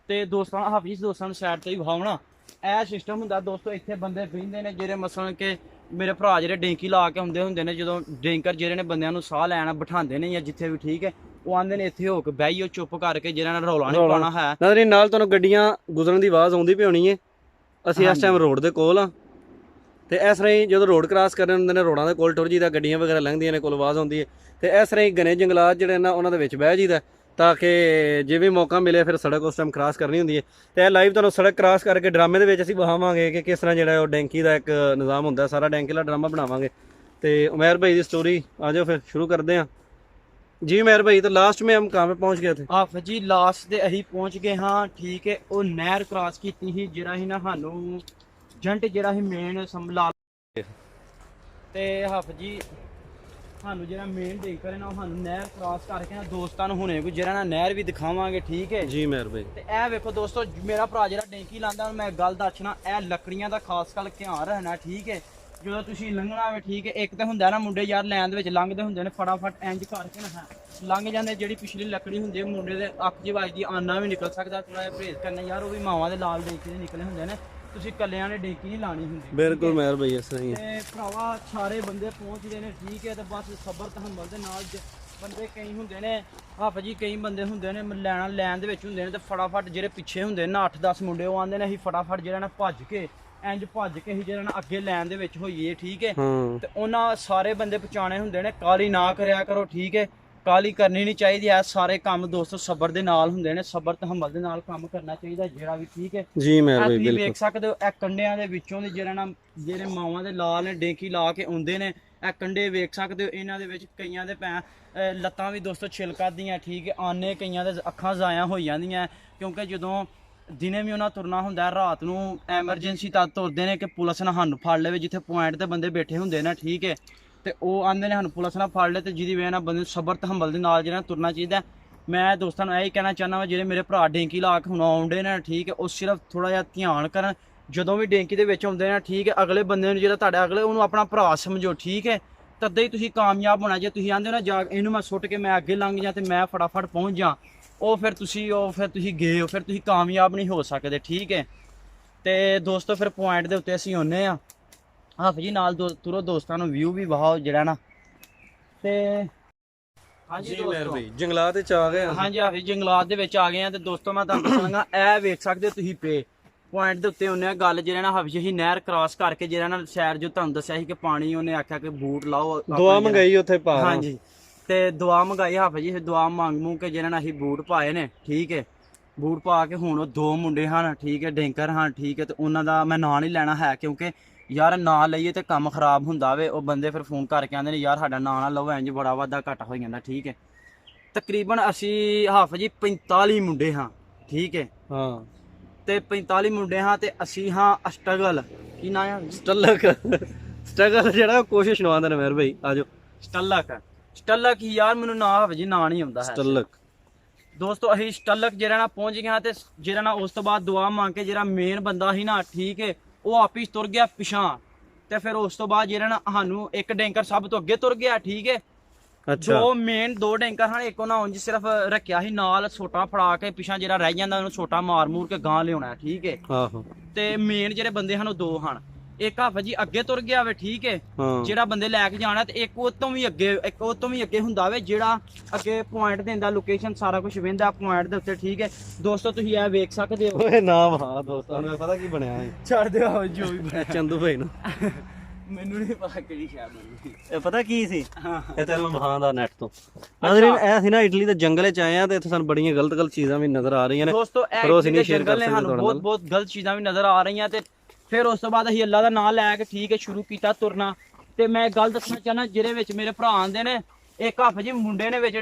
ਤੇ ਦੋਸਤਾਂ ਹਾਫਿਜ਼ ਦੋਸਤਾਂ ਨੂੰ ਸਾਈਡ ਤੇ ਹੀ ਵਿਖਾਉਣਾ, ਇਹ ਸਿਸਟਮ ਹੁੰਦਾ ਦੋਸਤੋ. ਇੱਥੇ ਬੰਦੇ ਬਹਿੰਦੇ ਨੇ ਜਿਹੜੇ ਮਸਲਨ ਕਿ ਮੇਰੇ ਭਰਾ ਜਿਹੜੇ ਡੇਂਕੀ ਲਾ ਕੇ ਹੁੰਦੇ ਨੇ, ਜਦੋਂ ਡੇਂਕਰ ਜਿਹੜੇ ਨੇ ਬੰਦਿਆਂ ਨੂੰ ਸਾਹ ਲੈਣਾ ਬਿਠਾਉਂਦੇ ਨੇ ਜਾਂ ਜਿੱਥੇ ਵੀ, ਠੀਕ ਹੈ, ਉਹ ਆਂਦੇ ਨੇ ਇੱਥੇ ਹੋ ਕੇ ਬਹਿਓ ਚੁੱਪ ਕਰਕੇ, ਜਿਹੜਾ ਨਾਲ ਰੌਲਾ ਨਹੀਂ ਪਾਉਣਾ ਹੈ. ਨਾਜ਼ਰੀਨ ਨਾਲ ਤੁਹਾਨੂੰ ਗੱਡੀਆਂ ਗੁਜ਼ਰਨ ਦੀ ਆਵਾਜ਼ ਆਉਂਦੀ ਪਈ ਹੋਣੀ ਹੈ. ਅਸੀਂ ਇਸ ਟਾਈਮ ਰੋਡ ਦੇ ਕੋਲ ਆ ਤੇ ਇਸ ਤਰ੍ਹਾਂ ਹੀ ਜਦੋਂ ਰੋਡ ਕ੍ਰਾਸ ਕਰਨ ਹੁੰਦੇ ਨੇ ਰੋਡਾਂ ਦੇ ਕੋਲ ਟੁਰ ਜੀਦਾ, ਗੱਡੀਆਂ ਵਗੈਰਾ ਲੰਘਦੀਆਂ ਨੇ, ਕੋਲ ਆਵਾਜ਼ ਆਉਂਦੀ ਹੈ. ਤੇ ਇਸ ਤਰ੍ਹਾਂ ਹੀ ਘਣੇ ਜੰਗਲਾਤ ਜਿਹੜੇ ਨਾ ਉਹਨਾਂ ਦੇ ਵਿੱਚ ਬਹਿ ਜੀਦਾ ਤਾਂ ਕਿ ਜਿਵੇਂ ਮੌਕਾ ਮਿਲੇ ਫਿਰ ਸੜਕ ਉਸ ਟਾਈਮ ਕ੍ਰਾਸ ਕਰਨੀ ਹੁੰਦੀ ਹੈ. ਤੇ ਇਹ ਲਾਈਵ ਤੁਹਾਨੂੰ ਸੜਕ ਕ੍ਰਾਸ ਕਰਕੇ ਡਰਾਮੇ ਦੇ ਵਿੱਚ ਅਸੀਂ ਵਿਖਾਵਾਂਗੇ ਕਿ ਕਿਸ ਤਰ੍ਹਾਂ ਜਿਹੜਾ ਉਹ ਡੈਂਕੀ ਦਾ ਇੱਕ ਨਿਜ਼ਾਮ ਹੁੰਦਾ, ਸਾਰਾ ਡੈਂਕੀ ਦਾ ਡਰਾਮਾ ਬਣਾਵਾਂਗੇ. ਤੇ ਉਮੈਰ ਭਾਈ ਦੀ ਸਟੋਰੀ ਆ ਜਾਓ ਫਿਰ ਸ਼ੁਰੂ ਕਰਦੇ ਹਾਂ. जी मेहर भाई, तो लास्ट में हम कहाँ पे पहुँच गए थे? ਹਾਫਿਜ਼ ਜੀ ਲਾਸਟ ਤੇ ਅਸੀਂ ਪਹੁੰਚ ਗਏ ਹਾਂ, ਠੀਕ ਹੈ. ਉਹ ਨਹਿਰ ਕ੍ਰਾਸ ਕੀਤੀ ਸੀ ਜਿਹੜਾ ਹੀ ਨਾ ਸਾਨੂੰ ਜੰਟ ਜਿਹੜਾ ਹੀ ਮੇਨ ਸੰਭਲਾ ਤੇ ਹਾਫਿਜ਼ ਜੀ ਸਾਨੂੰ ਜਿਹੜਾ ਮੇਨ ਦੇਖ ਕਰੇ ਨਾ, ਉਹ ਸਾਨੂੰ ਨਹਿਰ ਕ੍ਰਾਸ ਕਰਕੇ ਨਾ ਦੋਸਤਾਂ ਨੂੰ ਹੁਣੇ ਕੋਈ ਜਿਹੜਾ ਨਾ ਨਹਿਰ ਵੀ ਦਿਖਾਵਾਂਗੇ, ਠੀਕ ਹੈ ਜੀ ਮੇਹਰ ਭਾਈ. ਤੇ ਇਹ ਵੇਖੋ ਦੋਸਤੋ, ਮੇਰਾ ਭਰਾ ਜਿਹੜਾ ਡੇਂਕੀ ਲਾਂਦਾ, ਮੈਂ ਗੱਲ ਦੱਸਣਾ, ਇਹ ਲੱਕੜੀਆਂ ਦਾ ਖਾਸ ਕਰ ਧਿਆਨ ਰੱਖਣਾ, ਠੀਕ ਹੈ. ਜਦੋਂ ਤੁਸੀਂ ਲੰਘਣਾ ਵੇ ਠੀਕ ਹੈ, ਇੱਕ ਤਾਂ ਹੁੰਦਾ ਨਾ ਮੁੰਡੇ ਯਾਰ ਲਾਈਨ ਦੇ ਵਿੱਚ ਲੰਘਦੇ ਹੁੰਦੇ ਨੇ ਫਟਾਫਟ ਇੰਜ ਕਰਕੇ ਨਾ ਲੰਘ ਜਾਂਦੇ, ਜਿਹੜੀ ਪਿਛਲੀ ਲੱਕੜੀ ਹੁੰਦੀ ਹੈ ਮੁੰਡੇ ਦੇ ਅੱਖ 'ਚ ਵੱਜਦੀ ਆਨਾ ਵੀ ਨਿਕਲ ਸਕਦਾ, ਥੋੜਾ ਜਿਹਾ ਪਰਹੇਜ਼ ਕਰਨਾ ਯਾਰ, ਉਹ ਵੀ ਮਾਵਾਂ ਦੇ ਲਾਲ ਡੇਕੀ ਦੇ ਨਿਕਲੇ ਹੁੰਦੇ ਨੇ, ਤੁਸੀਂ ਕੱਲਿਆਂ ਨੇ ਡੇਕੀ ਨਹੀਂ ਲਾਣੀ ਹੁੰਦੀ। ਬਿਲਕੁਲ ਮੇਰ ਭਾਈ ਇਸ ਤਰ੍ਹਾਂ ਹੀ ਹੈ। ਤੇ ਭਰਾਵਾ ਸਾਰੇ ਬੰਦੇ ਪਹੁੰਚਦੇ ਨੇ ਠੀਕ ਹੈ, ਤੇ ਬਸ ਸਬਰ ਤਹੰਮਲ ਦੇ ਨਾਲ ਬੰਦੇ ਕਈ ਹੁੰਦੇ ਨੇ ਜੀ, ਕਈ ਬੰਦੇ ਹੁੰਦੇ ਨੇ ਲੈਣ ਦੇ ਵਿੱਚ ਹੁੰਦੇ ਨੇ, ਤੇ ਫਟਾਫਟ ਜਿਹੜੇ ਪਿੱਛੇ ਹੁੰਦੇ ਨੇ ਨਾ 8-10 ਮੁੰਡੇ, ਉਹ ਆਉਂਦੇ ਨੇ ਅਸੀਂ ਫਟਾਫਟ ਜਿਹੜਾ ਨਾ ਭੱਜ ਕੇ ਅਸੀਂ ਜਿਹੜਾ ਨਾ ਅੱਗੇ ਲੈਣ ਦੇ ਵਿੱਚ ਹੋਈਏ ਠੀਕ ਹੈ। ਤੇ ਉਹਨਾਂ ਸਾਰੇ ਬੰਦੇ ਪਛਾਣੇ ਹੁੰਦੇ ਨੇ, ਕਾਲੀ ਨਾ ਕਰਿਆ ਕਰੋ ਠੀਕ ਹੈ, ਕਾਲੀ ਕਰਨੀ ਨਹੀਂ ਚਾਹੀਦੀ ਹੈ, ਸਾਰੇ ਕੰਮ ਦੋਸਤੋ ਸਬਰ ਦੇ ਨਾਲ ਹੁੰਦੇ ਨੇ, ਸਬਰ ਤਹੰਮਲ ਦੇ ਨਾਲ ਕੰਮ ਕਰਨਾ ਚਾਹੀਦਾ ਜਿਹੜਾ ਵੀ ਠੀਕ ਹੈ ਜੀ ਮੇਰ ਭਾਈ ਤੁਸੀਂ ਬਿਲਕੁਲ ਵੇਖ ਸਕਦੇ ਹੋ ਇਹ ਕੰਡਿਆਂ ਦੇ ਵਿੱਚੋਂ ਦੇ ਜਿਹੜੇ ਮਾਵਾਂ ਦੇ ਲਾਲ ਨੇ ਡੇਕੀ ਲਾ ਕੇ ਆਉਂਦੇ ਨੇ, ਇਹ ਕੰਡੇ ਵੇਖ ਸਕਦੇ ਹੋ, ਇਹਨਾਂ ਦੇ ਵਿੱਚ ਕਈਆਂ ਦੇ ਲੱਤਾਂ ਵੀ ਦੋਸਤੋ ਛਿਲਕਾ ਦੀਆਂ ਠੀਕ ਹੈ, ਆਨੇ ਕਈਆਂ ਦੇ ਅੱਖਾਂ ਜ਼ਾਇਆ ਹੋ ਜਾਂਦੀਆਂ, ਕਿਉਂਕਿ ਜਦੋਂ ਦਿਨੇ ਵੀ ਉਹਨਾਂ ਤੁਰਨਾ ਹੁੰਦਾ, ਰਾਤ ਨੂੰ ਐਮਰਜੈਂਸੀ ਤੱਕ ਤੁਰਦੇ ਨੇ ਕਿ ਪੁਲਿਸ ਨਾ ਸਾਨੂੰ ਫੜ ਲਵੇ, ਜਿੱਥੇ ਪੁਆਇੰਟ ਤੇ ਬੰਦੇ ਬੈਠੇ ਹੁੰਦੇ ਨੇ ਠੀਕ ਹੈ, ਤੇ ਉਹ ਆਂਦੇ ਨੇ ਸਾਨੂੰ ਪੁਲਿਸ ਨਾਲ ਫੜ ਲੈ, ਤੇ ਜਿਹਦੀ ਵਜ੍ਹਾ ਨਾਲ ਬੰਦੇ ਨੂੰ ਸਬਰ ਤਹੰਮਲ ਦੇ ਨਾਲ ਜਿਹੜਾ ਤੁਰਨਾ ਚਾਹੀਦਾ। ਮੈਂ ਦੋਸਤਾਂ ਨੂੰ ਇਹੀ ਕਹਿਣਾ ਚਾਹੁੰਦਾ ਵਾ, ਜਿਹੜੇ ਮੇਰੇ ਭਰਾ ਡੇਂਕੀ ਲਾ ਕੇ ਹੁਣ ਆਉਂਦੇ ਨੇ ਠੀਕ ਹੈ, ਉਹ ਸਿਰਫ ਥੋੜਾ ਜਿਹਾ ਧਿਆਨ ਕਰਨ, ਜਦੋਂ ਵੀ ਡੇਂਕੀ ਦੇ ਵਿੱਚ ਆਉਂਦੇ ਨੇ ਠੀਕ ਹੈ, ਅਗਲੇ ਬੰਦੇ ਨੂੰ ਜਿਹੜਾ ਤੁਹਾਡੇ ਅਗਲੇ ਉਹਨੂੰ ਆਪਣਾ ਭਰਾ ਸਮਝੋ ਠੀਕ ਹੈ, ਤਦੇ ਹੀ ਤੁਸੀਂ ਕਾਮਯਾਬ ਹੋਣਾ। ਜੇ ਤੁਸੀਂ ਆਂਦੇ ਹੋ ਨਾ ਜਾ ਇਹਨੂੰ ਮੈਂ ਸੁੱਟ ਕੇ ਮੈਂ ਅੱਗੇ ਲੰਘ ਜਾ ਤੇ ਮੈਂ ਫਟਾਫਟ ਪਹੁੰਚ ਜਾ, ਉਹ ਫਿਰ ਤੁਸੀਂ ਗਏ ਹੋ, ਫਿਰ ਤੁਸੀਂ ਕਾਮਯਾਬ ਨਹੀਂ ਹੋ ਸਕਦੇ ਠੀਕ ਹੈ। ਤੇ ਦੋਸਤੋ ਫਿਰ ਪੁਆਇੰਟ ਦੇ ਉੱਤੇ ਅਸੀਂ ਆਉਂਦੇ ਆ ਜੀ ਨਾਲ ਤੁਰੋ, ਦੋਸਤਾਂ ਨੂੰ ਵਿਊ ਵੀ ਵਹਾਓ ਜਿਹੜਾ ਨਾ। ਤੇ ਹਾਂਜੀ ਦੋਸਤੋ ਜੰਗਲਾਤ ਵਿੱਚ ਆ ਗਏ ਹਾਂਜੀ ਜੰਗਲਾਤ ਦੇ ਵਿੱਚ ਆ ਗਏ ਆ, ਤੇ ਦੋਸਤੋ ਮੈਂ ਤੁਹਾਨੂੰ ਦੱਸਾਂਗਾ ਇਹ ਵੇਖ ਸਕਦੇ ਹੋ ਤੁਸੀਂ ਪੁਆਇੰਟ ਦੇ ਉੱਤੇ ਹੁੰਨੇ ਆ, ਗੱਲ ਜਿਹੜਾ ਨਾ ਅਸੀਂ ਨਹਿਰ ਕ੍ਰਾਸ ਕਰਕੇ ਜਿਹੜਾ ਨਾ ਸ਼ਹਿਰ ਜੋ ਤੁਹਾਨੂੰ ਦੱਸਿਆ ਸੀ ਕਿ ਪਾਣੀ ਉਹਨੇ ਆਖਿਆ ਕਿ ਬੂਟ ਲਾਓ, ਦੁਆ ਮੰਗਾਈ ਉੱਥੇ ਪਾ ਹਾਂਜੀ, ਤੇ ਦੁਆ ਮੰਗਾਈ ਜੀ, ਦੁਆ ਮੰਗ ਕੇ ਜਿਹੜਾ ਨਾ ਅਸੀਂ ਬੂਟ ਪਾਏ ਨੇ ਠੀਕ ਹੈ, ਬੂਟ ਪਾ ਕੇ ਹੁਣ ਉਹ 2 ਮੁੰਡੇ ਹਨ ਠੀਕ ਹੈ, ਡੈਂਕਰ ਹਨ ਠੀਕ ਹੈ, ਤੇ ਉਹਨਾਂ ਦਾ ਮੈਂ ਨਾਂ ਨਹੀਂ ਲੈਣਾ ਹੈ ਕਿਉਂਕਿ ਯਾਰ ਨਾਂ ਲਈਏ ਤੇ ਕੰਮ ਖਰਾਬ ਹੁੰਦਾ ਵੇ, ਉਹ ਬੰਦੇ ਫਿਰ ਫੋਨ ਕਰਕੇ ਆਉਂਦੇ ਨੇ ਯਾਰ ਸਾਡਾ ਨਾਂ ਨਾ ਲਓ, ਇੰਜ ਬੜਾ ਵਾਧਾ ਘਾਟਾ ਹੋ ਜਾਂਦਾ ਠੀਕ ਹੈ। ਤਕਰੀਬਨ ਅਸੀਂ ਜੀ 45 ਮੁੰਡੇ ਹਾਂ ਠੀਕ ਹੈ, ਹਾਂ ਤੇ 45 ਮੁੰਡੇ ਹਾਂ, ਤੇ ਅਸੀਂ ਹਾਂ ਸਟਰਗਲ ਕੀ ਨਾਂ ਆ ਸਟਰਗਲ ਜਿਹੜਾ ਕੋਸ਼ਿਸ਼ ਨਵਾਉਂਦੇ ਨੇ ਮੇਰ ਭਾਈ ਆਜੋ ਸਟਲਕ ਹੀ ਯਾਰ ਮੈਨੂੰ ਨਾਂ ਜੀ ਨਾਂ ਨਹੀਂ ਆਉਂਦਾ ਹੈ ਸਟਲਕ ਦੋਸਤੋ। ਅਸੀਂ ਸਟਲਕ ਜਿਹੜਾ ਨਾ ਪਹੁੰਚ ਗਏ ਹਾਂ, ਤੇ ਜਿਹੜਾ ਨਾ ਉਸ ਤੋਂ ਬਾਅਦ ਦੁਆ ਮੰਗ ਕੇ ਜਿਹੜਾ ਮੇਨ ਬੰਦਾ ਸੀ ਨਾ ਠੀਕ ਹੈ, ਉਹ ਆਪਿਸ ਤੁਰ ਗਿਆ ਪਿਛਾਂ, ਤੇ ਫਿਰ ਉਸ ਤੋਂ ਬਾਅਦ ਜਿਹੜਾ ਨਾ ਸਾਨੂੰ ਇੱਕ ਡੈਂਕਰ ਸਭ ਤੋਂ ਅੱਗੇ ਤੁਰ ਗਿਆ ਠੀਕ ਹੈ। ਅੱਛਾ 2 ਡੈਂਕਰ ਹਨ, ਇੱਕ ਉਹਨਾਂ ਉਂਝ ਸਿਰਫ ਰੱਖਿਆ ਸੀ ਨਾਲ ਛੋਟਾ ਫੜਾ ਕੇ, ਪਿਛਾਂ ਜਿਹੜਾ ਰਹਿ ਜਾਂਦਾ ਉਹਨੂੰ ਛੋਟਾ ਮਾਰ ਮੂਰ ਕੇ ਗਾਂ ਲਿਆਉਣਾ ਠੀਕ ਹੈ। ਆਹੋ ਤੇ ਮੇਨ ਜਿਹੜੇ ਬੰਦੇ ਹਨ ਉਹ 2 ਹਨ, ਇੱਕ ਜੀ ਅੱਗੇ ਤੁਰ ਗਿਆ ਵੇ ਠੀਕ ਹੈ, ਜਿਹੜਾ ਬੰਦੇ ਲੈ ਕੇ ਜਾਣਾ, ਤੇ ਇੱਕ ਉਹ ਤੋਂ ਵੀ ਅੱਗੇ ਹੁੰਦਾ ਵੇ ਜਿਹੜਾ ਅੱਗੇ ਪੁਆਇੰਟ ਦਿੰਦਾ, ਲੋਕੇਸ਼ਨ ਸਾਰਾ ਕੁਝ ਵੇਂਦਾ ਪੁਆਇੰਟ ਦੇ ਉੱਤੇ ਠੀਕ ਹੈ। ਦੋਸਤੋ ਤੁਸੀਂ ਇਹ ਵੇਖ ਸਕਦੇ ਹੋ, ਓਏ ਨਾਮ ਹਾਂ ਦੋਸਤਾਂ ਨੂੰ ਪਤਾ ਕੀ ਬਣਿਆ ਹੈ, ਛੱਡ ਦਿਓ ਜੋ ਵੀ ਬਣਿਆ ਚੰਦੂ ਭਾਈ ਨੂੰ ਮੈਨੂੰ ਨਹੀਂ ਪਤਾ ਕਿਹੜੀ ਸ਼ੈ ਬਣੀ, ਇਹ ਪਤਾ ਕੀ ਸੀ, ਇਹ ਤੈਨੂੰ ਮਹਾਂ ਦਾ ਨੈਟ ਤੋਂ ਨਾਜ਼ਰੀਨ, ਇਹ ਸੀ ਨਾ ਇਟਲੀ ਦੇ ਜੰਗਲ ਚ ਆਏ ਆ, ਤੇ ਇੱਥੇ ਸਾਨੂੰ ਬੜੀਆਂ ਗਲਤ ਚੀਜ਼ਾਂ ਵੀ ਨਜ਼ਰ ਆ ਰਹੀਆਂ ਨੇ ਦੋਸਤੋ। ਇਹ ਜੰਗਲ ਨੇ ਸਾਨੂੰ ਬਹੁਤ ਗਲਤ ਚੀਜ਼ਾਂ ਵੀ ਨਜ਼ਰ ਆ ਰਹੀਆਂ, ਤੇ ਫਿਰ ਉਸ ਤੋਂ ਬਾਅਦ ਅਸੀਂ ਅੱਲਾ ਦਾ ਨਾਮ ਲੈ ਕੇ ਠੀਕ ਹੈ ਸ਼ੁਰੂ ਕੀਤਾ ਤੁਰਨਾ। ਤੇ ਮੈਂ ਗੱਲ ਦੱਸਣਾ ਚਾਹਨਾ, ਜਿਹਦੇ ਵਿੱਚ ਮੇਰੇ ਭਰਾ ਆਂਦੇ ਨੇ, ਇੱਕ ਜੀ ਮੁੰਡੇ ਨੇ ਵਿੱਚ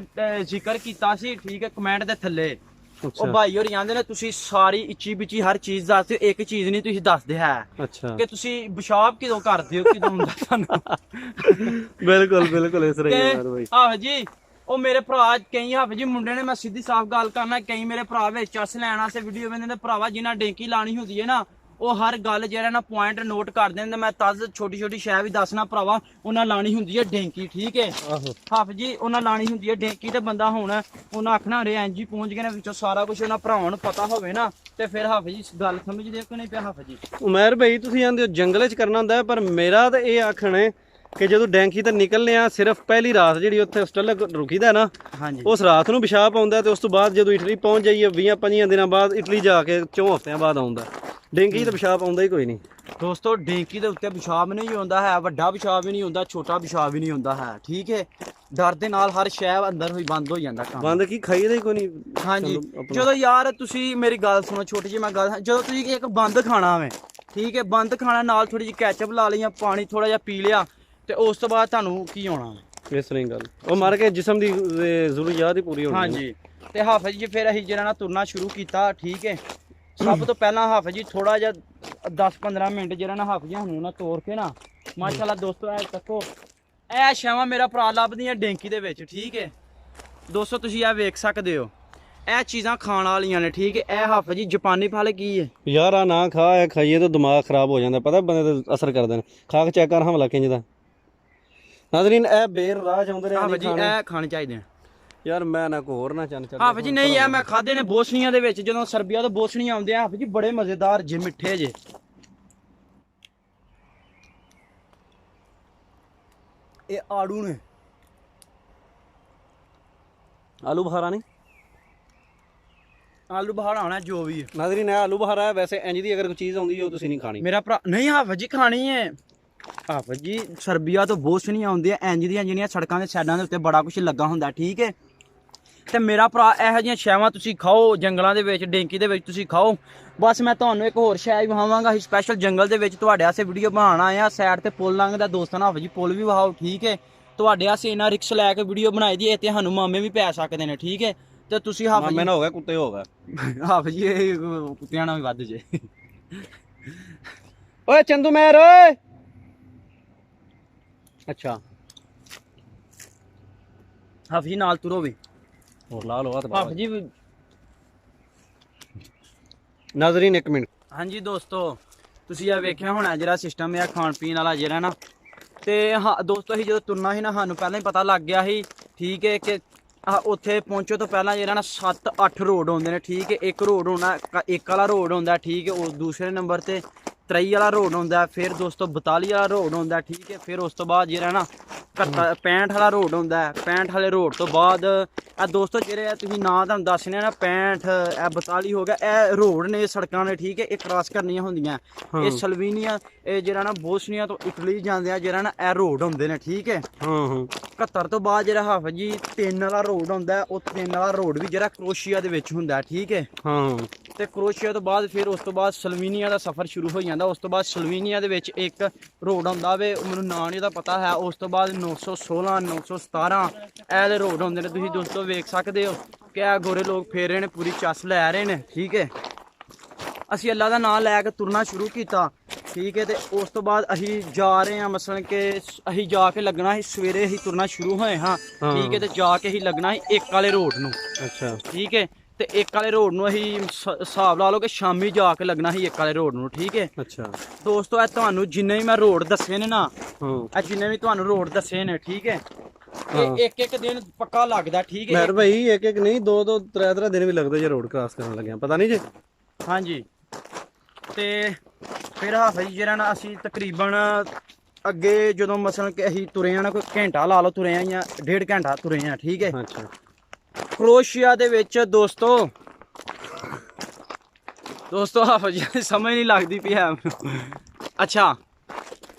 ਜ਼ਿਕਰ ਕੀਤਾ ਸੀ ਠੀਕ ਹੈ ਕਮੈਂਟ ਦੇ ਥੱਲੇ, ਉਹ ਭਾਈ ਹੋਰੀ ਆਂਦੇ ਨੇ ਤੁਸੀਂ ਸਾਰੀ ਇੱਚੀ ਬਿਚੀ ਹਰ ਚੀਜ਼ ਦੱਸਦੇ ਹੋ, ਇੱਕ ਚੀਜ਼ ਨਹੀਂ ਤੁਸੀਂ ਦੱਸਦੇ ਹੈ ਅੱਛਾ ਕਿ ਤੁਸੀਂ ਪਿਸ਼ਾਬ ਕਿਦੋਂ ਕਰਦੇ ਹੋ, ਕਿਦੋਂ ਹੁੰਦਾ ਤੁਹਾਨੂੰ ਬਿਲਕੁਲ ਇਸ ਤਰ੍ਹਾਂ ਹੀ ਹੈ ਜੀ। ਉਹ ਮੇਰੇ ਭਰਾ ਕਈ ਜੀ ਮੁੰਡੇ ਨੇ, ਮੈਂ ਸਿੱਧੀ ਸਾਫ਼ ਗੱਲ ਕਰਨਾ, ਕਈ ਮੇਰੇ ਭਰਾ ਵਿੱਚ ਚਸ ਲੈਣ ਵਾਸਤੇ ਵੀਡੀਓ ਵੇਖਦੇ ਨੇ, ਭਰਾਵਾ ਜਿਨ੍ਹਾਂ ਡੇਂਕੀ ਲਾਣੀ ਹੁੰਦੀ ਹੈ ਨਾ, ਉਹ ਹਰ ਗੱਲ ਜਿਹੜਾ ਨਾ ਪੁਆਇੰਟ ਨੋਟ ਕਰ ਦਿੰਦੇ। ਮੈਂ ਤਦ ਛੋਟੀ ਸ਼ੈ ਵੀ ਦੱਸਣਾ ਭਰਾਵਾ, ਉਹਨਾਂ ਲਾਣੀ ਹੁੰਦੀ ਹੈ ਡੇਂਕੀ ਠੀਕ ਹੈ ਜੀ, ਉਹਨਾਂ ਲਾਣੀ ਹੁੰਦੀ ਹੈ ਡੇਂਕੀ, ਤੇ ਬੰਦਾ ਹੁਣ ਉਹਨਾਂ ਆਖਣਾ ਰੇ ਐਂਜੀ ਪਹੁੰਚ ਗਏ ਨੇ, ਵਿੱਚੋਂ ਸਾਰਾ ਕੁਝ ਉਹਨਾਂ ਭਰਾਵਾਂ ਨੂੰ ਪਤਾ ਹੋਵੇ ਨਾ, ਤੇ ਫਿਰ ਜੀ ਗੱਲ ਸਮਝਦੇ ਕਿ ਨਹੀਂ ਪਿਆ ਜੀ। ਉਮਰ ਭਾਈ ਤੁਸੀਂ ਆਂਦੇ ਹੋ ਜੰਗਲ 'ਚ ਕਰਨਾ ਹੁੰਦਾ, ਪਰ ਮੇਰਾ ਤਾਂ ਇਹ ਆਖਣਾ ਹੈ ਕਿ ਜਦੋਂ ਡੈਂਕੀ ਤੇ ਨਿਕਲਨੇ ਆ, ਸਿਰਫ ਪਹਿਲੀ ਰਾਤ ਜਿਹੜੀ ਉੱਥੇ ਹੋਸਟਲ ਰੁਕੀਦਾ ਨਾ, ਉਸ ਰਾਤ ਨੂੰ ਪਿਸ਼ਾਬ ਆਉਂਦਾ, ਤੇ ਉਸ ਤੋਂ ਬਾਅਦ ਜਦੋਂ ਇਟਲੀ ਪਹੁੰਚ ਜਾਈਏ 20-25 ਦਿਨਾਂ ਬਾਅਦ, ਇਟਲੀ ਜਾ ਕੇ 4 ਹਫ਼ਤਿਆਂ ਬਾਅਦ ਆਉਂਦਾ। ਡੇਂਕੀ ਤੇ ਪਿਸ਼ਾਬ ਆਉਂਦਾ ਹੀ ਕੋਈ ਨਹੀਂ ਦੋਸਤੋ। ਡੇਂਕੀ ਦੇ ਉੱਤੇ ਪਿਸ਼ਾਬ ਨਹੀਂ ਹੁੰਦਾ ਹੈ, ਵੱਡਾ ਪਿਸ਼ਾਬ ਵੀ ਨਹੀਂ ਹੁੰਦਾ, ਛੋਟਾ ਪਿਸ਼ਾਬ ਵੀ ਨਹੀਂ ਹੁੰਦਾ ਹੈ ਠੀਕ ਹੈ। ਡਰ ਦੇ ਨਾਲ ਹਰ ਸ਼ੈ ਅੰਦਰ ਹੋਈ ਬੰਦ ਹੋ ਜਾਂਦਾ ਕੰਮ, ਬੰਦ ਕੀ ਖਾਈਦਾ ਹੀ ਕੋਈ ਨਹੀਂ। ਹਾਂਜੀ ਜਦੋਂ ਯਾਰ ਤੁਸੀਂ ਮੇਰੀ ਗੱਲ ਸੁਣੋ, ਛੋਟੀ ਜਿਹੀ ਮੈਂ ਗੱਲ, ਜਦੋਂ ਤੁਸੀਂ ਇੱਕ ਬੰਦ ਖਾਣਾ ਵੇ ਠੀਕ ਹੈ, ਬੰਦ ਖਾਣਾ ਨਾਲ ਥੋੜੀ ਜਿਹੀ ਕੈਚਅਪ ਲਾ ਲਈ, ਪਾਣੀ ਥੋੜਾ ਜਿਹਾ ਪੀ ਲਿਆ, ਤੇ ਉਸ ਤੋਂ ਬਾਅਦ ਤੁਹਾਨੂੰ ਕੀ ਹੋਣਾ ਇਸ ਤਰ੍ਹਾਂ ਹੀ ਗੱਲ, ਉਹ ਮਰ ਕੇ ਜਿਸਮ ਦੀ ਜ਼ਰੂਰੀਅਤ ਹੀ ਪੂਰੀ ਹੋਣੀ। ਹਾਂਜੀ ਤੇ ਹਾਫਿਜ਼ ਜੀ ਫਿਰ ਅਸੀਂ ਜਿਹੜਾ ਨਾ ਤੁਰਨਾ ਸ਼ੁਰੂ ਕੀਤਾ ਠੀਕ ਹੈ। ਸਭ ਤੋਂ ਪਹਿਲਾਂ ਹਾਫਿਜ਼ ਜੀ ਥੋੜਾ ਜਿਹਾ 10-15 ਮਿੰਟ ਜਿਹੜਾ ਨਾ ਹਾਫਿਜ਼ ਨੂੰ ਨਾ ਤੋੜ ਕੇ ਨਾ, ਮਾਸ਼ਾਅੱਲਾ ਦੋਸਤੋ ਇਹ ਤੱਕੋ, ਇਹ ਸ਼ਾਵਾਂ ਮੇਰਾ ਭਰਾ ਲੱਭਦੀਆਂ ਡੇਂਕੀ ਦੇ ਵਿੱਚ ਠੀਕ ਹੈ ਦੋਸਤੋ। ਤੁਸੀਂ ਇਹ ਵੇਖ ਸਕਦੇ ਹੋ, ਇਹ ਚੀਜ਼ਾਂ ਖਾਣ ਵਾਲੀਆਂ ਨੇ ਠੀਕ ਹੈ। ਇਹ ਹਾਫਿਜ਼ ਜੀ ਜਾਪਾਨੀ ਫਲ ਕੀ ਹੈ? ਯਾਰ ਆ ਨਾ ਖਾ, ਇਹ ਖਾਈਏ ਤਾਂ ਦਿਮਾਗ ਖਰਾਬ ਹੋ ਜਾਂਦਾ, ਪਤਾ ਬੰਦੇ ਤੇ ਅਸਰ ਕਰਦੇ ਨੇ। ਖਾ ਕੇ ਚੈੱਕ ਕਰ ਹਮਲਾ ਕਿੰਜ ਦਾ। ਨਾਜ਼ਰੀਨ ਇਹ ਬੇਰ ਰਾਹ ਚਾਹੁੰਦੇ ਨੇ ਹਾਫਿਜ਼ ਜੀ ਇਹ ਖਾਣੇ ਚਾਹੀਦੇ ਨੇ। ਯਾਰ ਮੈਂ ਨਾ ਕੋ ਹੋਰ ਨਾ ਚੰਨ ਚੱਲ। ਹਾਫਿਜ਼ ਜੀ ਨਹੀਂ, ਇਹ ਮੈਂ ਖਾਦੇ ਨੇ ਬੋਸਨੀਆ ਦੇ ਵਿੱਚ, ਜਦੋਂ ਸਰਬੀਆ ਤੋਂ ਬੋਸਨੀਆ ਆਉਂਦੇ ਆ ਹਾਫਿਜ਼ ਜੀ, ਬੜੇ ਮਜ਼ੇਦਾਰ ਜੇ ਮਿੱਠੇ ਜੇ। ਇਹ ਆੜੂ ਨੇ, ਆਲੂ ਬੁਖਾਰਾ ਨਹੀਂ, ਆਲੂ ਬੁਖਾਰਾ ਹੋਣਾ ਜੋ ਵੀ ਹੈ। ਨਾਜ਼ਰੀਨ ਇਹ ਆਲੂ ਬੁਖਾਰਾ ਹੈ। ਵੈਸੇ ਇੰਜ ਦੀ ਅਗਰ ਕੋਈ ਚੀਜ਼ ਆਉਂਦੀ ਹੈ ਉਹ ਤੁਸੀਂ ਨਹੀਂ ਖਾਣੀ। ਮੇਰਾ ਭਰਾ ਨਹੀਂ ਹਾਫਿਜ਼ ਜੀ ਖਾਣੀ ਹੈ। ਹਾਫਿਜ਼ ਜੀ ਸਰਬੀਆ ਤੋਂ ਬੋਸਨੀਆ ਆਉਂਦੇ ਆ, ਇੰਜ ਦੀਆਂ ਜਿਹੜੀਆਂ ਸੜਕਾਂ ਦੇ ਸਾਈਡਾਂ ਦੇ ਉੱਤੇ ਬੜਾ ਕੁਝ ਲੱਗਾ ਹੁੰਦਾ ਠੀਕ ਹੈ। ਤੇ ਮੇਰਾ ਭਰਾ ਇਹੋ ਜਿਹੀਆਂ ਸ਼ੈਵਾਂ ਤੁਸੀਂ ਖਾਓ, ਜੰਗਲਾਂ ਦੇ ਵਿੱਚ ਡੇਂਕੀ ਦੇ ਵਿੱਚ ਤੁਸੀਂ ਖਾਓ। ਬਸ ਮੈਂ ਤੁਹਾਨੂੰ ਇੱਕ ਹੋਰ ਸ਼ੈ ਵਿਖਾਵਾਂਗਾ, ਅਸੀਂ ਸਪੈਸ਼ਲ ਜੰਗਲ ਦੇ ਵਿੱਚ ਤੁਹਾਡੇ ਵਾਸਤੇ ਵੀਡੀਓ ਬਣਾਉਣ ਆਏ ਆ। ਸਾਈਡ ਤੇ ਪੁੱਲ ਲੰਘਦਾ ਦੋਸਤਾਂ ਨਾਲ, ਹਾਫਿਜ਼ ਜੀ ਪੁੱਲ ਵੀ ਵਿਖਾਓ ਠੀਕ ਹੈ। ਤੁਹਾਡੇ ਵਾਸਤੇ ਇਹਨਾਂ ਰਿਕਸ ਲੈ ਕੇ ਵੀਡੀਓ ਬਣਾਈ ਦੀ, ਇੱਥੇ ਸਾਨੂੰ ਮਾਮੇ ਵੀ ਪੈ ਸਕਦੇ ਨੇ ਠੀਕ ਹੈ। ਤੇ ਤੁਸੀਂ ਹਾਫਿਜ਼ ਮਾਮੇ ਨਾ ਹੋ ਗਿਆ ਕੁੱਤੇ ਹੋ ਗਿਆ। ਹਾਫਿਜ਼ ਜੀ ਇਹ ਕੁੱਤਿਆਂ ਨਾਲ ਵੀ ਵੱਧ ਜੇ। ਓਏ ਚੰਦੂ ਮੈਰ ਓਏ। ਅੱਛਾ ਹਾਫਿਜ਼ ਜੀ ਨਾਲ ਤੁਰੋ ਵੀ। ਹੋਰ ਲਾ ਲੋ ਹੱਥ। ਹਾਫਿਜ਼ ਜੀ ਨਾਜ਼ਰੀਨ ਇੱਕ ਮਿੰਟ। ਹਾਂਜੀ ਦੋਸਤੋ, ਤੁਸੀਂ ਇਹ ਵੇਖਿਆ ਹੋਣਾ ਜਿਹੜਾ ਸਿਸਟਮ ਹੈ ਖਾਣ ਪੀਣ ਵਾਲਾ ਜਿਹੜਾ ਨਾ। ਤੇ ਹਾਂ ਦੋਸਤੋ, ਅਸੀਂ ਜਦੋਂ ਤੁਰਨਾ ਸੀ ਨਾ ਸਾਨੂੰ ਪਹਿਲਾਂ ਹੀ ਪਤਾ ਲੱਗ ਗਿਆ ਸੀ ਠੀਕ ਹੈ ਕਿ ਉੱਥੇ ਪਹੁੰਚੋ ਤੋਂ ਪਹਿਲਾਂ ਜਿਹੜਾ ਨਾ 7-8 ਰੋਡ ਹੁੰਦੇ ਨੇ ਠੀਕ ਹੈ। ਇੱਕ ਰੋਡ ਹੋਣਾ, ਇੱਕ ਵਾਲਾ ਰੋਡ ਹੁੰਦਾ ਠੀਕ ਹੈ, ਉਹ ਦੂਸਰੇ ਨੰਬਰ ਤੇ 23 ਵਾਲਾ ਰੋਡ ਹੁੰਦਾ, ਫਿਰ ਦੋਸਤੋ 42 ਵਾਲਾ ਰੋਡ ਹੁੰਦਾ ਠੀਕ ਹੈ। ਫਿਰ ਉਸ ਤੋਂ ਬਾਅਦ ਜਿਹੜਾ ਨਾ 65 ਵਾਲਾ ਰੋਡ ਹੁੰਦਾ। 65 ਵਾਲੇ ਰੋਡ ਤੋਂ ਬਾਅਦ ਇਹ ਦੋਸਤੋ ਜਿਹੜੇ ਤੁਸੀਂ ਨਾਂ ਤੁਹਾਨੂੰ ਦੱਸਣੇ ਨਾ 65 ਇਹ 42 ਹੋ ਗਿਆ, ਇਹ ਰੋਡ ਨੇ ਸੜਕਾਂ ਨੇ ਠੀਕ ਹੈ। ਇਹ ਕ੍ਰਾਸ ਕਰਨੀਆਂ ਹੁੰਦੀਆਂ। ਇਹ ਸਲਵੀਨੀਆ ਇਹ ਜਿਹੜਾ ਨਾ ਬੋਸਨੀਆ ਤੋਂ ਇਟਲੀ ਜਾਂਦੇ ਆ ਜਿਹੜਾ ਨਾ ਇਹ ਰੋਡ ਹੁੰਦੇ ਨੇ ਠੀਕ ਹੈ। 71 ਤੋਂ ਬਾਅਦ ਜਿਹੜਾ ਹਾਫਿਜ਼ ਜੀ 3 ਵਾਲਾ ਰੋਡ ਹੁੰਦਾ, ਉਹ 3 ਵਾਲਾ ਰੋਡ ਵੀ ਜਿਹੜਾ ਕਰੋਸ਼ੀਆ ਦੇ ਵਿੱਚ ਹੁੰਦਾ ਠੀਕ ਹੈ। ਤੇ ਕਰੋਸ਼ੀਆ ਤੋਂ ਬਾਅਦ ਫਿਰ ਉਸ ਤੋਂ ਬਾਅਦ ਸਲਵੀਨੀਆ ਦਾ ਸਫ਼ਰ ਸ਼ੁਰੂ ਹੋ ਜਾਂਦਾ। ਉਸ ਤੋਂ ਬਾਅਦ ਸਲਵੀਨੀਆ ਦੇ ਵਿੱਚ ਇੱਕ ਰੋਡ ਆਉਂਦਾ ਵੇ, ਮੈਨੂੰ ਨਾਂ ਨਹੀਂ ਉਹਦਾ ਪਤਾ ਹੈ। ਉਸ ਤੋਂ ਬਾਅਦ 916 917 ਇਹਦੇ ਰੋਡ ਹੁੰਦੇ ਨੇ। ਤੁਸੀਂ ਦੋਸਤੋ ਵੇਖ ਸਕਦੇ ਹੋ ਕਿ ਇਹ ਗੋਰੇ ਲੋਕ ਫੇਰ ਰਹੇ ਨੇ, ਪੂਰੀ ਚੱਸ ਲੈ ਰਹੇ ਨੇ ਠੀਕ ਹੈ। ਅਸੀਂ ਅੱਲਾ ਦਾ ਨਾਮ ਲੈ ਕੇ ਤੁਰਨਾ ਸ਼ੁਰੂ ਕੀਤਾ ਠੀਕ ਹੈ। ਤੇ ਉਸ ਤੋਂ ਬਾਅਦ ਅਸੀਂ ਜਾ ਰਹੇ ਹਾਂ, ਮਸਲਨ ਕਿ ਅਸੀਂ ਜਾ ਕੇ ਲੱਗਣਾ ਸੀ ਸਵੇਰੇ, ਅਸੀਂ ਤੁਰਨਾ ਸ਼ੁਰੂ ਹੋਏ ਹਾਂ ਠੀਕ ਹੈ। ਤੇ ਜਾ ਕੇ ਅਸੀਂ ਲੱਗਣਾ ਸੀ ਇੱਕ ਵਾਲੇ ਰੋਡ ਨੂੰ। ਅੱਛਾ ਠੀਕ ਹੈ। ਤੇ ਇੱਕ ਵਾਲੇ ਰੋਡ ਨੂੰ ਅਸੀਂ ਹਿਸਾਬ ਲਾ ਲਓ ਕਿ ਸ਼ਾਮੀ ਜਾ ਕੇ ਲੱਗਣਾ ਸੀ ਇੱਕ ਵਾਲੇ ਰੋਡ ਨੂੰ ਠੀਕ ਹੈ। ਅੱਛਾ ਦੋਸਤੋ ਇਹ ਤੁਹਾਨੂੰ ਜਿੰਨੇ ਵੀ ਮੈਂ ਰੋਡ ਦੱਸੇ ਨੇ ਨਾ, ਇਹ ਜਿੰਨੇ ਵੀ ਤੁਹਾਨੂੰ ਰੋਡ ਦੱਸੇ ਨੇ ਠੀਕ ਹੈ, ਇਹ ਇੱਕ ਦਿਨ ਪੱਕਾ ਲੱਗਦਾ ਠੀਕ ਹੈ। ਮੈਰ ਭਾਈ ਇੱਕ ਨਹੀਂ 2-2 3-3 ਦਿਨ ਵੀ ਲੱਗਦੇ ਜੇ ਰੋਡ ਕ੍ਰਾਸ ਕਰਨ ਲੱਗਿਆ, ਪਤਾ ਨਹੀਂ ਜੇ। ਹਾਂਜੀ ਤੇ ਫਿਰ ਹਾਫਿਜ਼ ਜੀ ਜਿਹੜਾ ਨਾ ਅਸੀਂ ਤਕਰੀਬਨ ਅੱਗੇ ਜਦੋਂ ਮਸਲਨ ਕਿ ਅਸੀਂ ਤੁਰੇ ਆ ਨਾ, ਕੋਈ ਘੰਟਾ ਲਾ ਲਓ ਤੁਰੇ ਆ ਜਾਂ 1.5 ਘੰਟਾ ਤੁਰੇ ਆ ਠੀਕ ਹੈ। ਅੱਛਾ ਕਰੋਸ਼ੀਆ ਦੇ ਵਿੱਚ ਦੋਸਤੋ ਹਾਫਿਜ਼ ਜੀ ਸਮਝ ਨਹੀਂ ਲੱਗਦੀ ਪਈ ਹੈ ਮੈਨੂੰ। ਅੱਛਾ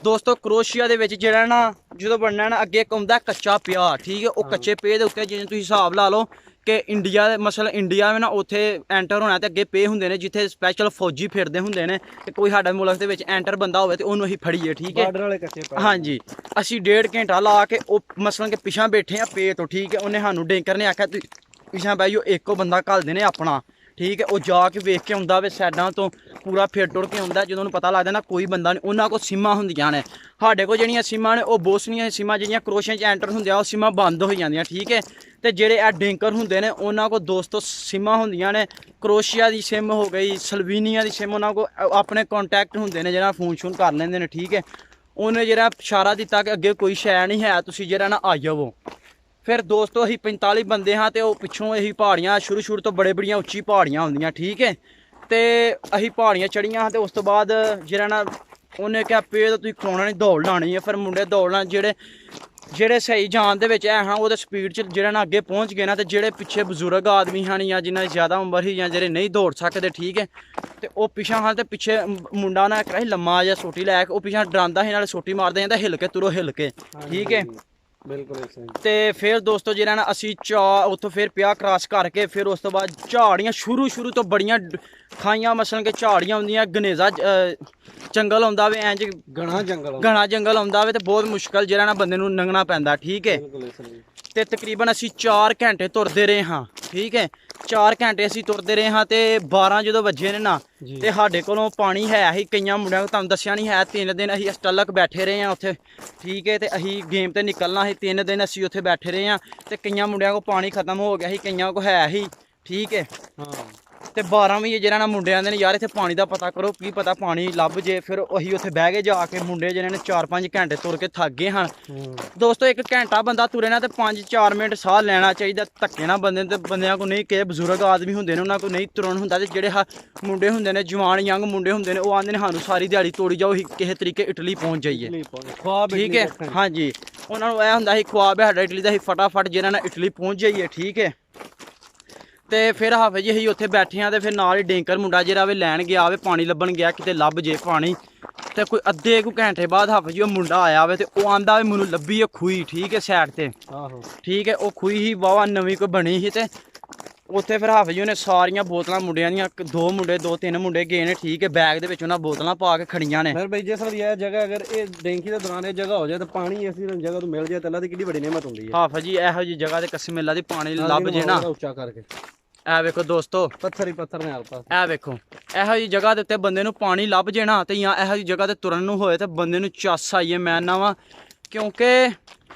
ਦੋਸਤੋ ਕਰੋਸ਼ੀਆ ਦੇ ਵਿੱਚ ਜਿਹੜਾ ਨਾ ਜਦੋਂ ਬਣਨਾ ਨਾ ਅੱਗੇ ਇੱਕ ਹੁੰਦਾ ਕੱਚਾ ਪਿਆ ਠੀਕ ਹੈ। ਉਹ ਕੱਚੇ ਪੇ ਦੇ ਉੱਤੇ ਜਿਵੇਂ ਤੁਸੀਂ ਹਿਸਾਬ ਲਾ ਲਓ ਕਿ ਇੰਡੀਆ ਦੇ ਮਸਲ ਇੰਡੀਆ ਵਿੱਚ ਨਾ ਉੱਥੇ ਐਂਟਰ ਹੋਣਾ ਤੇ ਅੱਗੇ ਪੇ ਹੁੰਦੇ ਨੇ ਜਿੱਥੇ ਸਪੈਸ਼ਲ ਫੌਜੀ ਫਿਰਦੇ ਹੁੰਦੇ ਨੇ। ਤੇ ਕੋਈ ਸਾਡਾ ਮੁਲਕ ਦੇ ਵਿੱਚ ਐਂਟਰ ਬੰਦਾ ਹੋਵੇ ਤੇ ਉਹਨੂੰ ਅਸੀਂ ਫੜੀਏ ਠੀਕ ਹੈ। ਬਾਰਡਰ ਵਾਲੇ ਕੱਚੇ ਪਾ। ਹਾਂਜੀ ਅਸੀਂ 1.5 ਘੰਟਾ ਲਾ ਕੇ ਉਹ ਮਸਲਨ ਕਿ ਪਿਛਾਂ ਬੈਠੇ ਆ ਪੇ ਤੋਂ ਠੀਕ ਹੈ। ਉਹਨੇ ਸਾਨੂੰ ਡੈਂਕਰ ਨੇ ਆਖਿਆ ਤੁਸੀਂ ਪਿਛਾਂ ਬਹਿ ਜਾਓ, ਇੱਕੋ ਬੰਦਾ ਘੱਲਦੇ ਨੇ ਆਪਣਾ ਠੀਕ ਹੈ। ਉਹ ਜਾ ਕੇ ਵੇਖ ਕੇ ਆਉਂਦਾ ਵੇ ਸਾਈਡਾਂ ਤੋਂ ਪੂਰਾ ਫਿਰ ਟੁਰ ਕੇ ਆਉਂਦਾ। ਜਦੋਂ ਉਹਨੂੰ ਪਤਾ ਲੱਗਦਾ ਨਾ ਕੋਈ ਬੰਦਾ ਨਹੀਂ, ਉਹਨਾਂ ਕੋਲ ਸਿੰਮਾਂ ਹੁੰਦੀਆਂ ਨੇ। ਸਾਡੇ ਕੋਲ ਜਿਹੜੀਆਂ ਸਿੰਮਾਂ ਨੇ ਉਹ ਬੋਸਨੀਆ ਸਿੰਮਾਂ ਜਿਹੜੀਆਂ ਕਰੋਸ਼ੀਆ 'ਚ ਐਂਟਰ ਹੁੰਦੀਆਂ ਉਹ ਸਿੰਮਾਂ ਬੰਦ ਹੋ ਜਾਂਦੀਆਂ ਠੀਕ ਹੈ। ਤੇ ਜਿਹੜੇ ਇਹ ਡੈਂਕਰ ਹੁੰਦੇ ਨੇ ਉਹਨਾਂ ਕੋਲ ਦੋਸਤੋ ਸਿੰਮਾਂ ਹੁੰਦੀਆਂ ਨੇ। ਕਰੋਸ਼ੀਆ ਦੀ ਸਿਮ ਹੋ ਗਈ, ਸਲਵੀਨੀਆ ਦੀ ਸਿਮ, ਉਹਨਾਂ ਕੋਲ ਆਪਣੇ ਕੰਟੈਕਟ ਹੁੰਦੇ ਨੇ ਜਿਹੜਾ ਫੋਨ ਸ਼ੂਨ ਕਰ ਲੈਂਦੇ ਨੇ ਠੀਕ ਹੈ। ਉਹਨੇ ਜਿਹੜਾ ਇਸ਼ਾਰਾ ਦਿੱਤਾ ਕਿ ਅੱਗੇ ਕੋਈ ਸ਼ੈ ਨਹੀਂ ਹੈ, ਤੁਸੀਂ ਜਿਹੜਾ ਨਾ ਆ ਜਾਵੋ। ਫਿਰ ਦੋਸਤੋ ਅਸੀਂ 45 ਬੰਦੇ ਹਾਂ ਤੇ ਉਹ ਪਿੱਛੋਂ ਇਹੀ ਪਹਾੜੀਆਂ ਸ਼ੁਰੂ ਤੋਂ ਬੜੀਆਂ ਉੱਚੀ ਪਹਾੜੀਆਂ ਹੁੰਦੀਆਂ ਠੀਕ ਹੈ। ਤੇ ਅਸੀਂ ਪਹਾੜੀਆਂ ਚੜੀਆਂ ਤੇ ਉਸ ਤੋਂ ਬਾਅਦ ਜਿਹੜਾ ਨਾ ਉਹਨੇ ਕਿਹਾ ਪੇ ਤਾਂ ਤੁਸੀਂ ਖਲੋਣਾ ਨਹੀਂ, ਦੌੜ ਲਾਣੀ ਹੈ। ਫਿਰ ਮੁੰਡੇ ਦੌੜਨਾ ਜਿਹੜੇ ਸਹੀ ਜਾਨ ਦੇ ਵਿੱਚ ਹੈ ਹਾਂ ਉਹਦੇ ਸਪੀਡ 'ਚ ਜਿਹੜਾ ਨਾ ਅੱਗੇ ਪਹੁੰਚ ਗਏ ਨਾ। ਤੇ ਜਿਹੜੇ ਪਿੱਛੇ ਬਜ਼ੁਰਗ ਆਦਮੀ ਹਨ ਜਾਂ ਜਿਨ੍ਹਾਂ ਦੀ ਜ਼ਿਆਦਾ ਉਮਰ ਸੀ ਜਾਂ ਜਿਹੜੇ ਨਹੀਂ ਦੌੜ ਸਕਦੇ ਠੀਕ ਹੈ, ਤੇ ਉਹ ਪਿਛਾਂ ਹਨ। ਤੇ ਪਿੱਛੇ ਮੁੰਡਾ ਨਾ ਇੱਕ ਲੰਮਾ ਜਿਹਾ ਸੋਟੀ ਲੈ ਕੇ ਉਹ ਪਿਛਾਂ ਡਰਾਂਦਾ ਸੀ, ਨਾਲੇ ਸੋਟੀ ਮਾਰਦਾ ਜਾਂਦਾ ਹਿੱਲ ਕੇ ਤੁਰੋ ਹਿੱਲ ਕੇ ਠੀਕ ਹੈ। ਬਿਲਕੁਲ। ਤੇ ਫਿਰ ਦੋਸਤੋ ਜਿਹੜਾ ਨਾ ਅਸੀਂ ਉੱਥੋਂ ਫਿਰ ਪਿਆ ਕ੍ਰਾਸ ਕਰਕੇ ਫਿਰ ਉਸ ਤੋਂ ਬਾਅਦ ਝਾੜੀਆਂ ਸ਼ੁਰੂ ਤੋਂ ਬੜੀਆਂ ਖਾਈਆਂ ਮਸਲਨ ਕਿ ਝਾੜੀਆਂ ਹੁੰਦੀਆਂ, ਗਨੇਜ਼ਾ ਜੰਗਲ ਆਉਂਦਾ ਵੇ, ਇੰਜ ਘਣਾ ਜੰਗਲ ਆਉਂਦਾ ਵੇ ਤੇ ਬਹੁਤ ਮੁਸ਼ਕਲ ਜਿਹੜਾ ਨਾ ਬੰਦੇ ਨੂੰ ਲੰਘਣਾ ਪੈਂਦਾ ਠੀਕ ਹੈ। ਤੇ ਤਕਰੀਬਨ ਅਸੀਂ 4 ਘੰਟੇ ਤੁਰਦੇ ਰਹੇ ਹਾਂ ਠੀਕ ਹੈ। 4 ਘੰਟੇ ਅਸੀਂ ਤੁਰਦੇ ਰਹੇ ਹਾਂ ਤੇ 12 ਜਦੋਂ ਵੱਜੇ ਨੇ ਨਾ ਤੇ ਸਾਡੇ ਕੋਲੋਂ ਪਾਣੀ ਹੈ ਹੀ ਕਈਆਂ ਮੁੰਡਿਆਂ ਨੂੰ ਤੁਹਾਨੂੰ ਦੱਸਿਆ ਨਹੀਂ ਹੈ। 3 ਦਿਨ ਅਸੀਂ ਅਸਟਲਕ ਬੈਠੇ ਰਹੇ ਹਾਂ ਉੱਥੇ ਠੀਕ ਹੈ। ਤੇ ਅਸੀਂ ਗੇਮ ਤੇ ਨਿਕਲਣਾ ਸੀ, 3 ਦਿਨ ਅਸੀਂ ਉੱਥੇ ਬੈਠੇ ਰਹੇ ਹਾਂ। ਤੇ ਕਈਆਂ ਮੁੰਡਿਆਂ ਕੋਲ ਪਾਣੀ ਖਤਮ ਹੋ ਗਿਆ ਸੀ, ਕਈਆਂ ਕੋਲ ਹੈ ਹੀ ਠੀਕ ਹੈ ਹਾਂ ਤੇ 12 ਵਜੇ ਜਿਹੜਾ ਨਾ ਮੁੰਡੇ ਆਂਦੇ ਨੇ ਯਾਰ ਇੱਥੇ ਪਾਣੀ ਦਾ ਪਤਾ ਕਰੋ, ਕੀ ਪਤਾ ਪਾਣੀ ਲੱਭ ਜੇ। ਫਿਰ ਅਸੀਂ ਉੱਥੇ ਬਹਿ ਕੇ ਜਾ ਕੇ ਮੁੰਡੇ ਜਿਹੜੇ ਨੇ 4-5 ਘੰਟੇ ਤੁਰ ਕੇ ਥੱਕ ਗਏ ਹਨ ਦੋਸਤੋ। 1 ਘੰਟਾ ਬੰਦਾ ਤੁਰੇ ਨਾ ਤੇ 5-4 ਮਿੰਟ ਸਾਹ ਲੈਣਾ ਚਾਹੀਦਾ, ਧੱਕੇ ਨਾ ਬੰਦੇ ਤੇ ਬੰਦਿਆਂ ਕੋਲ ਨਹੀਂ। ਕਿਸੇ ਬਜ਼ੁਰਗ ਆਦਮੀ ਹੁੰਦੇ ਨੇ ਉਹਨਾਂ ਕੋਲ ਨਹੀਂ ਤੁਰਨ ਹੁੰਦਾ, ਤੇ ਜਿਹੜੇ ਮੁੰਡੇ ਹੁੰਦੇ ਨੇ ਜਵਾਨ ਯੰਗ ਮੁੰਡੇ ਹੁੰਦੇ ਨੇ ਉਹ ਆਂਦੇ ਨੇ ਸਾਨੂੰ ਸਾਰੀ ਦਿਹਾੜੀ ਤੋੜੀ ਜਾਓ, ਅਸੀਂ ਕਿਸੇ ਤਰੀਕੇ ਇਟਲੀ ਪਹੁੰਚ ਜਾਈਏ, ਠੀਕ ਹੈ। ਹਾਂਜੀ ਉਹਨਾਂ ਨੂੰ ਇਹ ਹੁੰਦਾ ਸੀ ਖੁਆਬ ਹੈ ਸਾਡਾ ਇਟਲੀ ਦਾ, ਅਸੀਂ ਫਟਾਫਟ ਜਿਹੜਾ ਨਾ ਇਟਲੀ ਪਹੁੰਚ ਜਾਈਏ, ਠੀਕ ਹੈ। ਤੇ ਫਿਰ ਹਾਫਿਜ਼ ਜੀ ਅਸੀਂ ਉੱਥੇ ਬੈਠੇ ਆ ਤੇ ਫਿਰ ਨਾਲ ਹੀ ਡੇਂਕਰ ਮੁੰਡਾ ਜਿਹੜਾ ਵੇ ਲੈਣ ਗਿਆ ਵੇ, ਪਾਣੀ ਲੱਭਣ ਗਿਆ ਕਿਤੇ ਲੱਭ ਜੇ ਪਾਣੀ। ਤੇ ਕੋਈ ਅੱਧੇ ਕੁ ਘੰਟੇ ਬਾਅਦ ਹਾਫਿਜ਼ ਜੀ ਉਹ ਮੁੰਡਾ ਆਇਆ ਵੇ ਤੇ ਉਹ ਆਂਦਾ ਵੇ ਮੈਨੂੰ ਲੱਭੀ ਹੈ ਖੂਹੀ, ਠੀਕ ਹੈ, ਸਾਈਡ ਤੇ, ਆਹੋ ਠੀਕ ਹੈ। ਉਹ ਖੂਹੀ ਹੀ ਵਾਵਾ ਨਵੀਂ ਕੋਈ ਬਣੀ ਸੀ ਤੇ ਉੱਥੇ ਫਿਰ ਹਾਫਿਜ਼ ਜੀ ਉਹਨੇ ਸਾਰੀਆਂ ਬੋਤਲਾਂ ਮੁੰਡਿਆਂ ਦੀਆਂ, 2-3 ਮੁੰਡੇ ਗਏ ਨੇ, ਠੀਕ ਹੈ। ਬੈਗ ਦੇ ਵਿੱਚ ਉਹਨਾਂ ਬੋਤਲਾਂ ਪਾ ਕੇ ਖੜੀਆਂ ਨੇ। ਫਿਰ ਬਈ ਜਿਸ ਤਰ੍ਹਾਂ ਇਹ ਜਗ੍ਹਾ ਅਗਰ ਇਹ ਡੈਂਕੀ ਦੇ ਦੌਰਾਨ ਇਹ ਜਗ੍ਹਾ ਹੋ ਜਾਏ ਤਾਂ ਪਾਣੀ ਐਸੀ ਜਗ੍ਹਾ ਤੋਂ ਮਿਲ ਜਾਏ ਤਾਂ ਅੱਲਾ ਦੀ ਕਿੰਨੀ ਵੱਡੀ ਨਿਮਤ ਹੁੰਦੀ ਹੈ। ਹਾਫਿਜ਼ ਜੀ ਇਹੋ ਜਿਹੀ ਜਗ੍ਹਾ ਤੇ ਕਸਮ ਅੱਲਾ ਦੀ ਪਾਣੀ ਲੱਭ ਜੇ ਨਾ, ਉੱਚਾ ਕਰਕੇ ਇਹ ਵੇਖੋ ਦੋਸਤੋ, ਪੱਥਰ ਹੀ ਪੱਥਰ ਨੇ ਆਲਪਾ। ਇਹ ਵੇਖੋ ਇਹੋ ਜਿਹੀ ਜਗ੍ਹਾ ਦੇ ਉੱਤੇ ਬੰਦੇ ਨੂੰ ਪਾਣੀ ਲੱਭ ਜੇ ਨਾ ਤੇ ਜਾਂ ਇਹੋ ਜਿਹੀ ਜਗ੍ਹਾ ਤੇ ਤੁਰਨ ਨੂੰ ਹੋਏ ਤੇ ਬੰਦੇ ਨੂੰ ਚੱਸ ਆਈਏ ਮੈਂ ਨਾ ਵਾ। ਕਿਉਂਕਿ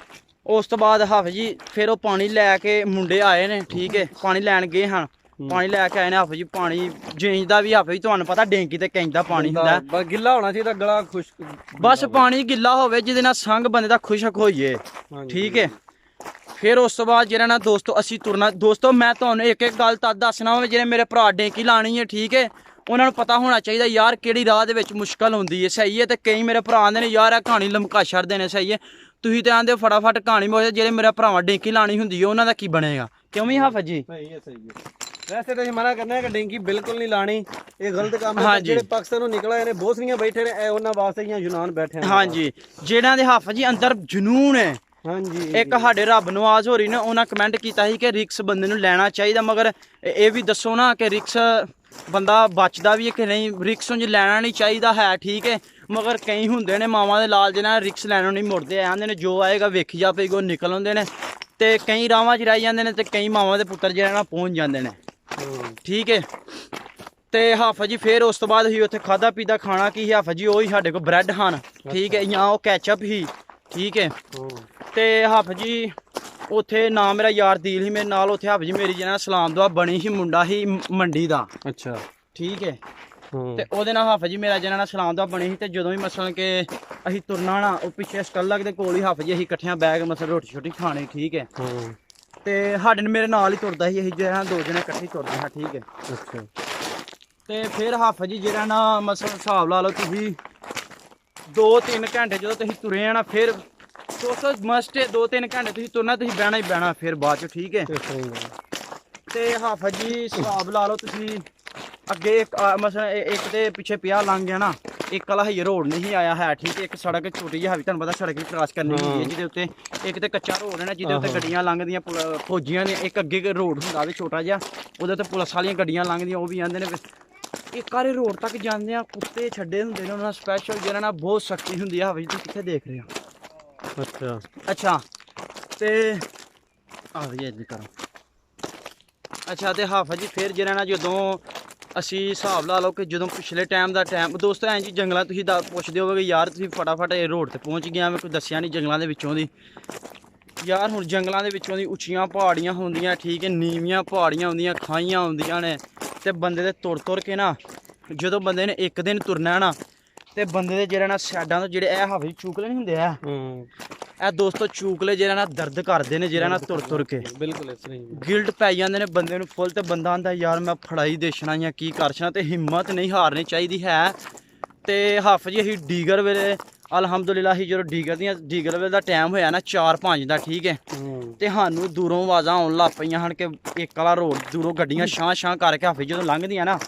ਉਸ ਤੋਂ ਬਾਅਦ ਹਾਫਿਜ਼ ਜੀ ਫਿਰ ਉਹ ਪਾਣੀ ਲੈ ਕੇ ਮੁੰਡੇ ਆਏ ਨੇ, ਠੀਕ ਹੈ, ਪਾਣੀ ਲੈਣ ਗਏ ਹਨ, ਪਾਣੀ ਲੈ ਕੇ ਆਏ ਨੇ ਹਾਫਿਜ਼ ਜੀ। ਪਾਣੀ ਜੇਂਜਦਾ ਵੀ ਹਾਫਿਜ਼ ਜੀ ਤੁਹਾਨੂੰ ਪਤਾ ਡੇਂਕੀ ਤੇ ਕੈਂਦਾ ਪਾਣੀ ਹੁੰਦਾ, ਬਸ ਗਿੱਲਾ ਹੋਣਾ ਚਾਹੀਦਾ, ਗਲਾ ਖੁਸ਼ਕ, ਬਸ ਪਾਣੀ ਗਿੱਲਾ ਹੋਵੇ ਜਿਹਦੇ ਨਾਲ ਸੰਗ ਬੰਦੇ ਦਾ ਖੁਸ਼ਕ ਹੋਈਏ, ਠੀਕ ਹੈ। ਫਿਰ ਉਸ ਤੋਂ ਬਾਅਦ ਜਿਹੜਾ ਨਾ ਦੋਸਤੋ ਅਸੀਂ ਤੁਰਨਾ। ਦੋਸਤੋ ਮੈਂ ਤੁਹਾਨੂੰ ਇੱਕ ਗੱਲ ਤਾਂ ਦੱਸਣਾ ਵਾ, ਜਿਹੜੇ ਮੇਰੇ ਭਰਾ ਡੇਂਕੀ ਲਾਣੀ ਹੈ, ਠੀਕ ਹੈ, ਉਹਨਾਂ ਨੂੰ ਪਤਾ ਹੋਣਾ ਚਾਹੀਦਾ ਯਾਰ ਕਿਹੜੀ ਰਾਹ ਦੇ ਵਿੱਚ ਮੁਸ਼ਕਲ ਹੁੰਦੀ ਹੈ, ਸਹੀ ਹੈ। ਤੇ ਕਈ ਮੇਰੇ ਭਰਾ ਆਂਦੇ ਨੇ ਯਾਰ ਇਹ ਕਹਾਣੀ ਲਮਕਾ ਛੱਡਦੇ ਨੇ, ਸਹੀ ਹੈ। ਤੁਸੀਂ ਤੇ ਆਂਦੇ ਫਟਾਫਟ ਕਹਾਣੀ ਮੋੜ, ਜਿਹੜੇ ਮੇਰੇ ਭਰਾਵਾਂ ਡੇਂਕੀ ਲਾਣੀ ਹੁੰਦੀ ਹੈ ਉਹਨਾਂ ਦਾ ਕੀ ਬਣੇਗਾ, ਕਿਉਂ ਵੀ ਹਾਫਿਜ਼ ਜੀ? ਸਹੀ ਹੈ, ਸਹੀ ਹੈ। ਵੈਸੇ ਤਾਂ ਅਸੀਂ ਮਨਾ ਕਰਨਾ ਹੈ ਕਿ ਡੇਂਕੀ ਬਿਲਕੁਲ ਨਹੀਂ ਲਾਣੀ, ਇਹ ਗਲਤ ਕੰਮ ਹੈ। ਜਿਹੜੇ ਪਾਕਿਸਤਾਨੋਂ ਨਿਕਲ ਆਏ ਨੇ ਬੋਸਨੀਆਂ ਬੈਠੇ ਨੇ, ਇਹ ਉਹਨਾਂ ਵਾਸਤੇ ਜਾਂ ਯੂਨਾਨ ਬੈਠੇ ਨੇ। ਹਾਂਜੀ ਜਿਹਨਾਂ ਦੇ ਹਾਫਿਜ਼ ਜੀ ਅੰਦਰ ਜਨੂਨ ਹੈ। ਹਾਂਜੀ ਇੱਕ ਸਾਡੇ ਰੱਬ ਨਵਾਜ਼ ਹੋ ਰਹੀ ਨੇ, ਉਹਨਾਂ ਕਮੈਂਟ ਕੀਤਾ ਸੀ ਕਿ ਰਿਕਸ ਬੰਦੇ ਨੂੰ ਲੈਣਾ ਚਾਹੀਦਾ, ਮਗਰ ਇਹ ਵੀ ਦੱਸੋ ਨਾ ਕਿ ਰਿਕਸ ਬੰਦਾ ਬਚਦਾ ਵੀ ਹੈ ਕਿ ਨਹੀਂ। ਰਿਕਸ ਉਂਝ ਲੈਣਾ ਨਹੀਂ ਚਾਹੀਦਾ ਹੈ, ਠੀਕ ਹੈ, ਮਗਰ ਕਈ ਹੁੰਦੇ ਨੇ ਮਾਵਾਂ ਦੇ ਲਾਲ ਜਿਹਨਾਂ ਰਿਕਸ ਲੈਣੋਂ ਨਹੀਂ ਮੁੜਦੇ, ਆਂਦੇ ਨੇ ਜੋ ਆਏਗਾ ਵੇਖੀ ਜਾ ਪਏਗਾ, ਉਹ ਨਿਕਲ ਆਉਂਦੇ ਨੇ ਤੇ ਕਈ ਰਾਵਾਂ 'ਚ ਰਹਿ ਜਾਂਦੇ ਨੇ ਤੇ ਕਈ ਮਾਵਾਂ ਦੇ ਪੁੱਤਰ ਜਿਹੜਾ ਨਾ ਪਹੁੰਚ ਜਾਂਦੇ ਨੇ, ਠੀਕ ਹੈ। ਤੇ ਹਾਫਿਜ਼ ਜੀ ਫਿਰ ਉਸ ਤੋਂ ਬਾਅਦ ਹੀ ਉੱਥੇ ਖਾਦਾ ਪੀਦਾ ਖਾਣਾ ਕੀ ਹਾਫਿਜ਼ ਜੀ, ਉਹੀ ਸਾਡੇ ਕੋਲ ਬ੍ਰੈਡ ਹਨ, ਠੀਕ ਹੈ, ਜਾਂ ਉਹ ਕੈਚਅਪ ਹੀ, ਠੀਕ ਹੈ। ਤੇ ਹਾਫਿਜ਼ ਜੀ ਉੱਥੇ ਨਾ ਮੇਰਾ ਯਾਰ ਦੀਲ ਸੀ ਮੇਰੇ ਨਾਲ, ਉੱਥੇ ਹਾਫਿਜ਼ ਜੀ ਮੇਰੀ ਜਿਹੜਾ ਸਲਾਮ ਦੁਆ ਬਣੀ ਸੀ, ਮੁੰਡਾ ਸੀ ਮੰਡੀ ਦਾ, ਅੱਛਾ, ਠੀਕ ਹੈ। ਤੇ ਉਹਦੇ ਨਾਲ ਹਾਫਿਜ਼ ਜੀ ਮੇਰਾ ਜਿਹੜਾ ਨਾ ਸਲਾਮ ਦੁਆ ਬਣੀ ਸੀ। ਤੇ ਜਦੋਂ ਵੀ ਮਸਲਨ ਕਿ ਅਸੀਂ ਤੁਰਨਾ ਨਾ, ਉਹ ਪਿੱਛੇ ਸਟੱਲਕ ਦੇ ਕੋਲ ਹੀ ਹਾਫਿਜ਼ ਜੀ ਅਸੀਂ ਇਕੱਠਿਆਂ ਬੈਗ ਮਸਲ ਰੋਟੀ ਛੋਟੀ ਖਾਣੀ, ਠੀਕ ਹੈ। ਤੇ ਸਾਡੇ ਮੇਰੇ ਨਾਲ ਹੀ ਤੁਰਦਾ ਸੀ, ਅਸੀਂ ਜਿਹੜਾ 2 ਜਣੇ ਇਕੱਠੇ ਤੁਰਦੇ ਹਾਂ, ਠੀਕ ਹੈ। ਅੱਛਾ। ਤੇ ਫਿਰ ਹਾਫਿਜ਼ ਜੀ ਜਿਹੜਾ ਨਾ ਮਸਲ ਹਿਸਾਬ ਲਾ ਲਓ ਤੁਸੀਂ 2-3 ਘੰਟੇ ਜਦੋਂ ਤੁਸੀਂ ਤੁਰੇ ਆ ਨਾ, ਫਿਰ ਦੋਸਤੋ ਮਸਟ 2-3 ਘੰਟੇ ਤੁਸੀਂ ਤੁਰਨਾ, ਤੁਸੀਂ ਬਹਿਣਾ ਹੀ ਬਹਿਣਾ ਫਿਰ ਬਾਅਦ ਚ, ਠੀਕ ਹੈ। ਤੇ ਹਾਫਿਜ਼ ਜੀ ਹਿਸਾਬ ਲਾ ਲਓ ਤੁਸੀਂ ਅੱਗੇ ਮਸਲ ਇੱਕ ਤੇ ਪਿੱਛੇ ਪਿਆ ਲੰਘ ਗਿਆ ਨਾ, ਇੱਕ ਵਾਲਾ ਹਈ ਰੋਡ ਨਹੀਂ ਆਇਆ ਹੈ, ਠੀਕ ਹੈ। ਇੱਕ ਸੜਕ ਛੋਟੀ ਜਿਹੀ, ਤੁਹਾਨੂੰ ਪਤਾ ਸੜਕ ਵੀ ਕ੍ਰਾਸ ਕਰਨੀ ਹੁੰਦੀ ਹੈ, ਜਿਹਦੇ ਉੱਤੇ ਇੱਕ ਤੇ ਕੱਚਾ ਰੋਡ ਹੈ ਨਾ, ਜਿਹਦੇ ਉੱਤੇ ਗੱਡੀਆਂ ਲੰਘਦੀਆਂ ਫੌਜੀਆਂ ਨੇ, ਇੱਕ ਅੱਗੇ ਰੋਡ ਹੁੰਦਾ ਵੀ ਛੋਟਾ ਜਿਹਾ, ਉਹਦੇ ਉੱਤੇ ਪੁਲਿਸ ਵਾਲੀਆਂ ਗੱਡੀਆਂ ਲੰਘਦੀਆਂ, ਉਹ ਵੀ ਆਉਂਦੇ ਨੇ। ਇੱਕ ਵਾਰੇ ਰੋਡ ਤੱਕ ਜਾਂਦੇ ਆ, ਕੁੱਤੇ ਛੱਡੇ ਹੁੰਦੇ ਨੇ, ਉਹਨਾਂ ਸਪੈਸ਼ਲ ਜਿਹੜਾ ਨਾ ਬਹੁਤ ਸਖਤੀ ਹੁੰਦੀ ਹੈ। ਹਾਫਿਜ਼ ਤੁਸੀਂ ਕਿੱਥੇ ਦੇਖ ਰਹੇ ਹੋ? ਅੱਛਾ ਅੱਛਾ ਤੇ ਆ ਵੀ ਇੱਧਰ ਕਰੋ। ਅੱਛਾ ਤੇ ਹਾਫਿਜ਼ ਜੀ ਫਿਰ ਜਿਹੜਾ ਨਾ ਜਦੋਂ ਅਸੀਂ ਹਿਸਾਬ ਲਾ ਲਓ ਕਿ ਜਦੋਂ ਪਿਛਲੇ ਟਾਈਮ ਦਾ ਟਾਈਮ ਦੋਸਤੋ ਐਂ ਜੀ ਜੰਗਲਾਂ ਤੁਸੀਂ ਪੁੱਛਦੇ ਹੋਵੋਗੇ ਯਾਰ ਤੁਸੀਂ ਫਟਾਫਟ ਇਹ ਰੋਡ ਤੇ ਪਹੁੰਚ ਗਿਆ, ਮੈਂ ਕੋਈ ਦੱਸਿਆ ਨਹੀਂ ਜੰਗਲਾਂ ਦੇ ਵਿੱਚੋਂ ਦੀ। ਯਾਰ ਹੁਣ ਜੰਗਲਾਂ ਦੇ ਵਿੱਚੋਂ ਦੀ ਉੱਚੀਆਂ ਪਹਾੜੀਆਂ ਹੁੰਦੀਆਂ, ਠੀਕ ਹੈ, ਨੀਵੀਆਂ ਪਹਾੜੀਆਂ ਹੁੰਦੀਆਂ, ਖਾਈਆਂ ਹੁੰਦੀਆਂ ਨੇ, ਤੇ ਬੰਦੇ ਦੇ ਤੁਰ ਕੇ ਨਾ ਜਦੋਂ ਬੰਦੇ ਨੇ ਇੱਕ ਦਿਨ ਤੁਰਨਾ ਨਾ, ਤੇ ਬੰਦੇ ਦੇ ਜਿਹੜਾ ਨਾ ਸਾਈਡਾਂ ਤੋਂ ਜਿਹੜੇ ਇਹ ਹਾਫਿਜ਼ ਚੂਕਲੇ ਨਹੀਂ ਹੁੰਦੇ ਆ, ਇਹ ਦੋਸਤੋ ਚੂਕਲੇ ਜਿਹੜਾ ਨਾ ਦਰਦ ਕਰਦੇ ਨੇ, ਜਿਹੜਾ ਨਾ ਤੁਰ ਕੇ ਬਿਲਕੁਲ ਇਸ ਤਰ੍ਹਾਂ ਗਿਲਟ ਪੈ ਜਾਂਦੇ ਨੇ ਬੰਦੇ ਨੂੰ ਫੁੱਲ। ਤੇ ਬੰਦਾ ਆਂਦਾ ਯਾਰ ਮੈਂ ਫੜਾਈ ਦੇਸ਼ਣਾ ਜਾਂ ਕੀ ਕਰਸ਼ਣਾ, ਤੇ ਹਿੰਮਤ ਨਹੀਂ ਹਾਰਨੀ ਚਾਹੀਦੀ ਹੈ। ਤੇ ਹਾਫਿਜ਼ ਜੀ ਅਸੀਂ ਡੀਗਰ ਵੇਲੇ ਅਲਹਮਦੁਲਿਲਾ ਹੀ ਜਦੋਂ ਡੀਗਰ ਵੇਲੇ ਦਾ ਟਾਈਮ ਹੋਇਆ ਨਾ 4-5 ਦਾ, ਠੀਕ ਹੈ, ਤੇ ਸਾਨੂੰ ਦੂਰੋਂ ਆਵਾਜ਼ਾਂ ਆਉਣ ਲੱਗ ਪਈਆਂ ਹਨ ਕਿ ਇੱਕ ਵਾਲਾ ਰੋਡ ਦੂਰੋਂ ਗੱਡੀਆਂ ਛਾਂ ਕਰਕੇ ਹਾਫਿਜ਼ ਜਦੋਂ ਲੰਘਦੀਆਂ ਨਾ,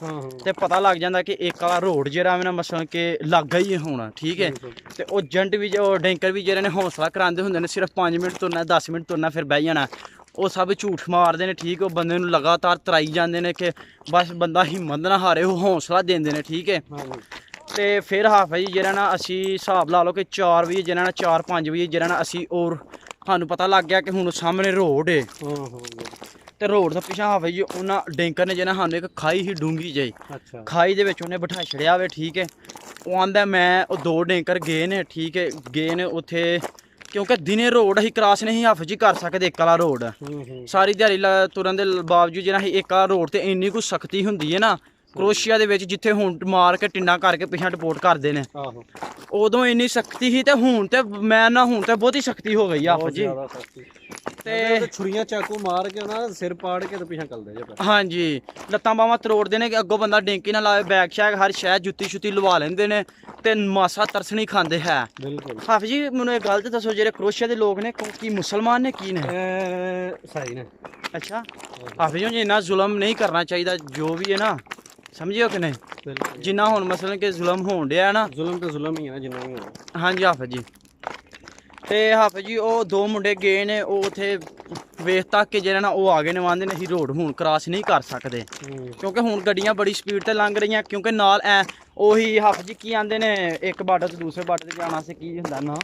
ਤੇ ਪਤਾ ਲੱਗ ਜਾਂਦਾ ਕਿ ਇੱਕ ਵਾਲਾ ਰੋਡ ਜਿਹੜਾ ਨਾ ਮਸਲਨ ਕਿ ਲੱਗਾ ਹੀ ਹੋਣਾ, ਠੀਕ ਹੈ। ਤੇ ਉਹ ਜੰਟ ਵੀ ਉਹ ਡੈਂਕਰ ਵੀ ਜਿਹੜੇ ਨੇ ਹੌਸਲਾ ਕਰਾਉਂਦੇ ਹੁੰਦੇ ਨੇ, ਸਿਰਫ 5 ਮਿੰਟ ਤੁਰਨਾ, 10 ਮਿੰਟ ਤੁਰਨਾ, ਫਿਰ ਬਹਿ ਜਾਣਾ, ਉਹ ਸਭ ਝੂਠ ਮਾਰਦੇ ਨੇ, ਠੀਕ। ਉਹ ਬੰਦੇ ਨੂੰ ਲਗਾਤਾਰ ਤਰਾਈ ਜਾਂਦੇ ਨੇ ਕਿ ਬਸ ਬੰਦਾ ਹਿੰਮਤ ਨਾ ਹਾਰੇ, ਉਹ ਹੌਸਲਾ ਦਿੰਦੇ ਨੇ, ਠੀਕ ਹੈ। ਤੇ ਫਿਰ ਹਾਫਿਜ਼ ਜੀ ਜਿਹੜਾ ਨਾ ਅਸੀਂ ਹਿਸਾਬ ਲਾ ਲਓ ਕਿ 4 ਵਜੇ ਜਿਹੜਾ ਨਾ 4-5 ਵਜੇ ਜਿਹੜਾ ਨਾ ਅਸੀਂ ਔਰ ਸਾਨੂੰ ਪਤਾ ਲੱਗ ਗਿਆ ਕਿ ਹੁਣ ਸਾਹਮਣੇ ਰੋਡ ਹੈ। ਤੇ ਰੋਡ ਤੋਂ ਪਿੱਛੇ ਹਾਫਿਜ਼ ਜੀ ਉਹਨਾਂ ਡੈਂਕਰ ਨੇ ਜਿਹੜਾ ਸਾਨੂੰ ਇੱਕ ਖਾਈ ਹੀ ਡੂੰਗੀ ਜਾਈ, ਖਾਈ ਦੇ ਵਿੱਚ ਉਹਨੇ ਬਿਠਾ ਛੜਿਆ ਵੇ, ਠੀਕ ਹੈ। ਉਹ ਆਂਦਾ ਮੈਂ ਉਹ 2 ਡੈਂਕਰ ਗਏ ਨੇ, ਠੀਕ ਹੈ, ਗਏ ਨੇ ਉੱਥੇ ਕਿਉਂਕਿ ਦਿਨੇ ਰੋਡ ਅਸੀਂ ਕ੍ਰਾਸ ਨਹੀਂ ਹਾਫਿਜ਼ ਜੀ ਕਰ ਸਕਦੇ, ਇੱਕ ਵਾਲਾ ਰੋਡ ਸਾਰੀ ਦਿਹਾੜੀ ਤੁਰਨ ਦੇ ਬਾਵਜੂਦ ਜਿਹੜਾ ਅਸੀਂ ਇੱਕ ਵਾਲਾ ਰੋਡ ਤੇ ਇੰਨੀ ਕੁ ਸਖਤੀ ਹੁੰਦੀ ਹੈ ਨਾ ਕਰੋਸ਼ੀਆ ਦੇ ਵਿੱਚ, ਜਿੱਥੇ ਹੁਣ ਮਾਰ ਕੇ ਟਿੰਡਾ ਕਰਕੇ ਪਿੱਛੇ ਰਿਪੋਰਟ ਕਰਦੇ ਨੇ, ਆਹੋ ਉਦੋਂ ਇੰਨੀ ਸਖਤੀ ਸੀ ਤੇ ਹੁਣ ਤੇ ਮੈਂ ਨਾ ਹੁਣ ਤੇ ਬਹੁਤੀ ਸਖਤੀ ਹੋ ਗਈ ਹਾਫਿਜ਼ ਜੀ। ਤੇ ਛੁਰੀਆਂ ਚਾਕੂ ਮਾਰ ਕੇ ਉਹਨਾਂ ਦਾ ਸਿਰ ਪਾੜ ਕੇ ਤੇ ਪਿੱਛੇ ਚੱਲਦੇ ਜੇ। ਹਾਂਜੀ, ਲੱਤਾਂ ਬਾਹਾਂ ਤਰੋੜਦੇ ਨੇ ਕਿ ਅੱਗੋਂ ਬੰਦਾ ਡੇਂਕੀ ਨਾ ਲਾਵੇ, ਬੈਗ ਸ਼ੈਗ ਹਰ ਸ਼ਾਇਦ ਜੁੱਤੀ ਛੁੱਤੀ ਲਵਾ ਲੈਂਦੇ ਨੇ ਤੇ ਮਾਸਾ ਤਰਸਣੀ ਖਾਂਦੇ ਹੈ। ਬਿਲਕੁਲ ਹਾਫਿਜ਼ ਜੀ ਮੈਨੂੰ ਇਹ ਗੱਲ ਤੇ ਦੱਸੋ, ਜਿਹੜੇ ਕਰੋਸ਼ੀਆ ਦੇ ਲੋਕ ਨੇ ਕੀ ਮੁਸਲਮਾਨ ਨੇ ਕੀ ਨੇ? ਸਹੀ ਨੇ। ਅੱਛਾ ਹਾਫਿਜ਼ ਜੀ, ਇੰਨਾ ਜ਼ੁਲਮ ਨਹੀਂ ਕਰਨਾ ਚਾਹੀਦਾ ਜੋ ਵੀ ਹੈ ਨਾ, ਸਮਝਿਓ ਕਿ ਨਹੀਂ? ਜਿੰਨਾ ਹੁਣ ਮਸਲਨ ਕਿ ਜ਼ੁਲਮ ਹੋਣ ਡਿਆ ਨਾ, ਜ਼ੁਲਮ ਤੇ ਜ਼ੁਲਮ ਹੀ ਹੈ ਨਾ ਜਿੰਨਾ ਵੀ ਹੋਣਾ। ਹਾਂਜੀ ਹਾਫਿਜ਼ ਜੀ। ਤੇ ਹਾਫਿਜ਼ ਜੀ ਉਹ 2 ਮੁੰਡੇ ਗਏ ਨੇ, ਉਹ ਉਥੇ ਵੇਖ ਤੱਕ ਕੇ ਜਿਹੜਾ ਨਾ ਉਹ ਆ ਗਏ ਨੇ, ਆਂਦੇ ਨੇ ਅਸੀਂ ਰੋਡ ਹੁਣ ਕ੍ਰਾਸ ਨਹੀਂ ਕਰ ਸਕਦੇ ਕਿਉਂਕਿ ਹੁਣ ਗੱਡੀਆਂ ਬੜੀ ਸਪੀਡ ਤੇ ਲੰਘ ਰਹੀਆਂ, ਕਿਉਂਕਿ ਨਾਲ ਐ ਉਹੀ ਹਾਫਿਜ਼ ਜੀ ਕੀ ਆਂਦੇ ਨੇ, ਇੱਕ ਬਾਰਡਰ ਤੋਂ ਦੂਸਰੇ ਬਾਰਡਰ ਤੇ ਜਾਣਾ ਸੀ, ਕੀ ਹੁੰਦਾ ਨਾ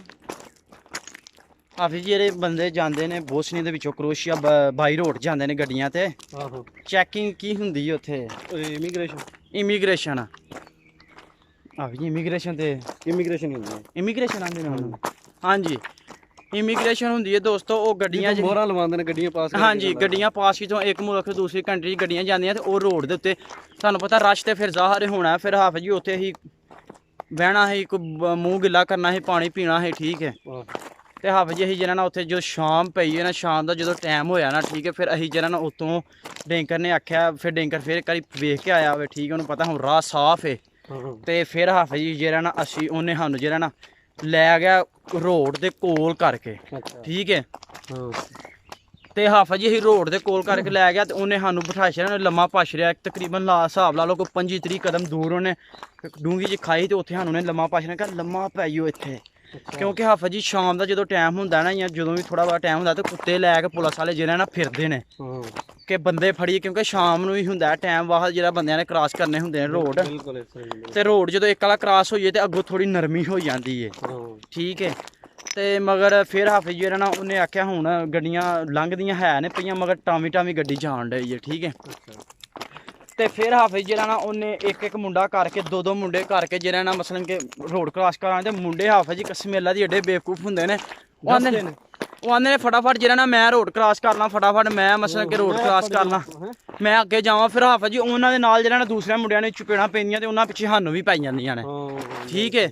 ਹਾਫਿਜ਼ ਜੀ, ਜਿਹੜੇ ਬੰਦੇ ਜਾਂਦੇ ਨੇ ਬੋਸਨੀਆ ਦੇ ਵਿੱਚੋਂ ਕਰੋਸ਼ੀਆ ਬਾਈ ਰੋਡ ਜਾਂਦੇ ਨੇ ਗੱਡੀਆਂ ਤੇ, ਆਹੋ ਚੈਕਿੰਗ ਕੀ ਹੁੰਦੀ ਹੈ ਉੱਥੇ? ਇਮੀਗ੍ਰੇਸ਼ਨ ਹਾਫਿਜ਼ ਜੀ, ਇਮੀਗ੍ਰੇਸ਼ਨ ਤੇ ਇਮੀਗ੍ਰੇਸ਼ਨ ਹੀ ਹੁੰਦੀ ਹੈ। ਇਮੀਗ੍ਰੇਸ਼ਨ ਆਂਦੇ ਨੇ ਉਹਨੂੰ, ਹਾਂਜੀ ਇਮੀਗ੍ਰੇਸ਼ਨ ਹੁੰਦੀ ਹੈ ਦੋਸਤੋ। ਉਹ ਗੱਡੀਆਂ ਮੋਹਰਾਂ ਲਵਾਉਂਦੇ ਨੇ ਗੱਡੀਆਂ ਪਾਸ, ਹਾਂਜੀ ਗੱਡੀਆਂ ਪਾਸ ਤੋਂ ਇੱਕ ਮੁਲਕ ਤੋਂ ਦੂਸਰੀ ਕੰਟਰੀ ਗੱਡੀਆਂ ਜਾਂਦੀਆਂ ਤੇ ਉਹ ਰੋਡ ਦੇ ਉੱਤੇ ਤੁਹਾਨੂੰ ਪਤਾ ਰਸ਼ ਤੇ ਫਿਰ ਜ਼ਾਹਰ ਹੋਣਾ, ਫਿਰ ਹਾਫਿਜ਼ ਜੀ ਉੱਥੇ ਹੀ ਬਹਿਣਾ ਹੈ, ਕੋਈ ਮੂੰਹ ਗਿੱਲਾ ਕਰਨਾ ਹੈ, ਪਾਣੀ ਪੀਣਾ ਹੈ, ਠੀਕ ਹੈ। ਤੇ ਹਾਫਿਜ਼ ਜੀ ਅਸੀਂ ਜਿਹੜਾ ਨਾ ਉੱਥੇ ਜੋ ਸ਼ਾਮ ਪਈ ਹੈ ਨਾ, ਸ਼ਾਮ ਦਾ ਜਦੋਂ ਟਾਈਮ ਹੋਇਆ ਨਾ, ਠੀਕ ਹੈ, ਫਿਰ ਅਸੀਂ ਜਿਹੜਾ ਨਾ ਉੱਤੋਂ ਡੈਂਕਰ ਨੇ ਆਖਿਆ, ਫਿਰ ਡੈਂਕਰ ਫਿਰ ਇੱਕ ਵਾਰੀ ਵੇਖ ਕੇ ਆਇਆ ਹੋਵੇ, ਠੀਕ ਹੈ, ਉਹਨੂੰ ਪਤਾ ਹੁਣ ਰਾਹ ਸਾਫ਼ ਹੈ। ਤੇ ਫਿਰ ਹਾਫਿਜ਼ ਜੀ ਜਿਹੜਾ ਨਾ ਉਹਨੇ ਸਾਨੂੰ ਜਿਹੜਾ ਨਾ ਲੈ ਗਿਆ ਰੋਡ ਦੇ ਕੋਲ ਕਰਕੇ, ਠੀਕ ਹੈ। ਤੇ ਹਾਫਿਜ਼ ਜੀ ਅਸੀਂ ਰੋਡ ਦੇ ਕੋਲ ਕਰਕੇ ਲੈ ਗਿਆ ਤੇ ਉਹਨੇ ਸਾਨੂੰ ਬਿਠਾ ਛੜਿਆ, ਲੰਮਾ ਪਛ ਰਿਹਾ, ਤਕਰੀਬਨ ਹਿਸਾਬ ਲਾ ਲਓ ਕੋਈ 25-30 ਕਦਮ ਦੂਰ ਉਹਨੇ ਡੂੰਗੀ ਜਿਹੀ ਖਾਈ ਤੇ ਉੱਥੇ ਸਾਨੂੰ ਉਹਨੇ ਲੰਮਾ ਪਛ ਰਿਹਾ, ਕਹਿੰਦਾ ਲੰਮਾ ਪੈ ਜਾਓ ਇੱਥੇ। ਕਿਉਂਕਿ ਹਾਫਿਜ਼ ਜੀ ਸ਼ਾਮ ਦਾ ਜਦੋਂ ਟਾਈਮ ਹੁੰਦਾ ਨਾ, ਜਾਂ ਜਦੋਂ ਵੀ ਥੋੜਾ ਬਹੁਤ ਟਾਈਮ ਹੁੰਦਾ ਤੇ ਕੁੱਤੇ ਲੈ ਕੇ ਪੁਲਿਸ ਵਾਲੇ ਜਿਹੜੇ ਨਾ ਫਿਰਦੇ ਨੇ ਕਿ ਬੰਦੇ ਫੜੀਏ, ਕਿਉਂਕਿ ਸ਼ਾਮ ਨੂੰ ਹੀ ਹੁੰਦਾ ਟਾਈਮ ਵਾਹ ਜਿਹੜਾ ਬੰਦਿਆਂ ਨੇ ਕ੍ਰਾਸ ਕਰਨੇ ਹੁੰਦੇ ਨੇ ਰੋਡ। ਤੇ ਰੋਡ ਜਦੋਂ ਇੱਕ ਵਾਲਾ ਕ੍ਰਾਸ ਹੋਈਏ ਤੇ ਅੱਗੋਂ ਥੋੜੀ ਨਰਮੀ ਹੋ ਜਾਂਦੀ ਹੈ, ਠੀਕ ਹੈ। ਤੇ ਮਗਰ ਫਿਰ ਹਾਫਿਜ਼ ਜਿਹੜਾ ਨਾ ਉਹਨੇ ਆਖਿਆ ਹੁਣ ਗੱਡੀਆਂ ਲੰਘਦੀਆਂ ਹੈ ਨੇ ਪਈਆਂ, ਮਗਰ ਟਾਵੀ ਗੱਡੀ ਜਾਣ ਡਈ ਹੈ, ਠੀਕ ਹੈ। ਤੇ ਫਿਰ ਹਾਫਿਜ਼ ਜਿਹੜਾ ਨਾ ਉਹਨੇ ਇੱਕ ਮੁੰਡਾ ਕਰਕੇ 2 ਮੁੰਡੇ ਕਰਕੇ ਜਿਹੜਾ ਨਾ ਮਸਲਨ ਕਿ ਰੋਡ ਕ੍ਰਾਸ ਕਰਾਂ ਤੇ ਮੁੰਡੇ ਹਾਫਿਜ਼ ਜੀ ਕਸਮੇਲਾ ਦੀ ਏਡੇ ਬੇਵਕੂਫ ਹੁੰਦੇ ਨੇ, ਉਹ ਆਂਦੇ ਨੇ ਫਟਾਫਟ ਜਿਹੜਾ ਨਾ ਮੈਂ ਰੋਡ ਕ੍ਰਾਸ ਕਰ ਲਾਂ, ਫਟਾਫਟ ਮੈਂ ਮਸਲਨ ਕਿ ਰੋਡ ਕ੍ਰਾਸ ਕਰ ਲਾਂ, ਮੈਂ ਅੱਗੇ ਜਾਵਾਂ। ਫਿਰ ਹਾਫਿਜ਼ ਜੀ ਉਹਨਾਂ ਦੇ ਨਾਲ ਜਿਹੜਾ ਨਾ ਦੂਸਰੇ ਮੁੰਡਿਆਂ ਨੇ ਚਪੇੜਾਂ ਪੈਂਦੀਆਂ ਤੇ ਉਹਨਾਂ ਪਿੱਛੇ ਸਾਨੂੰ ਵੀ ਪੈ ਜਾਂਦੀਆਂ ਨੇ, ਠੀਕ ਹੈ।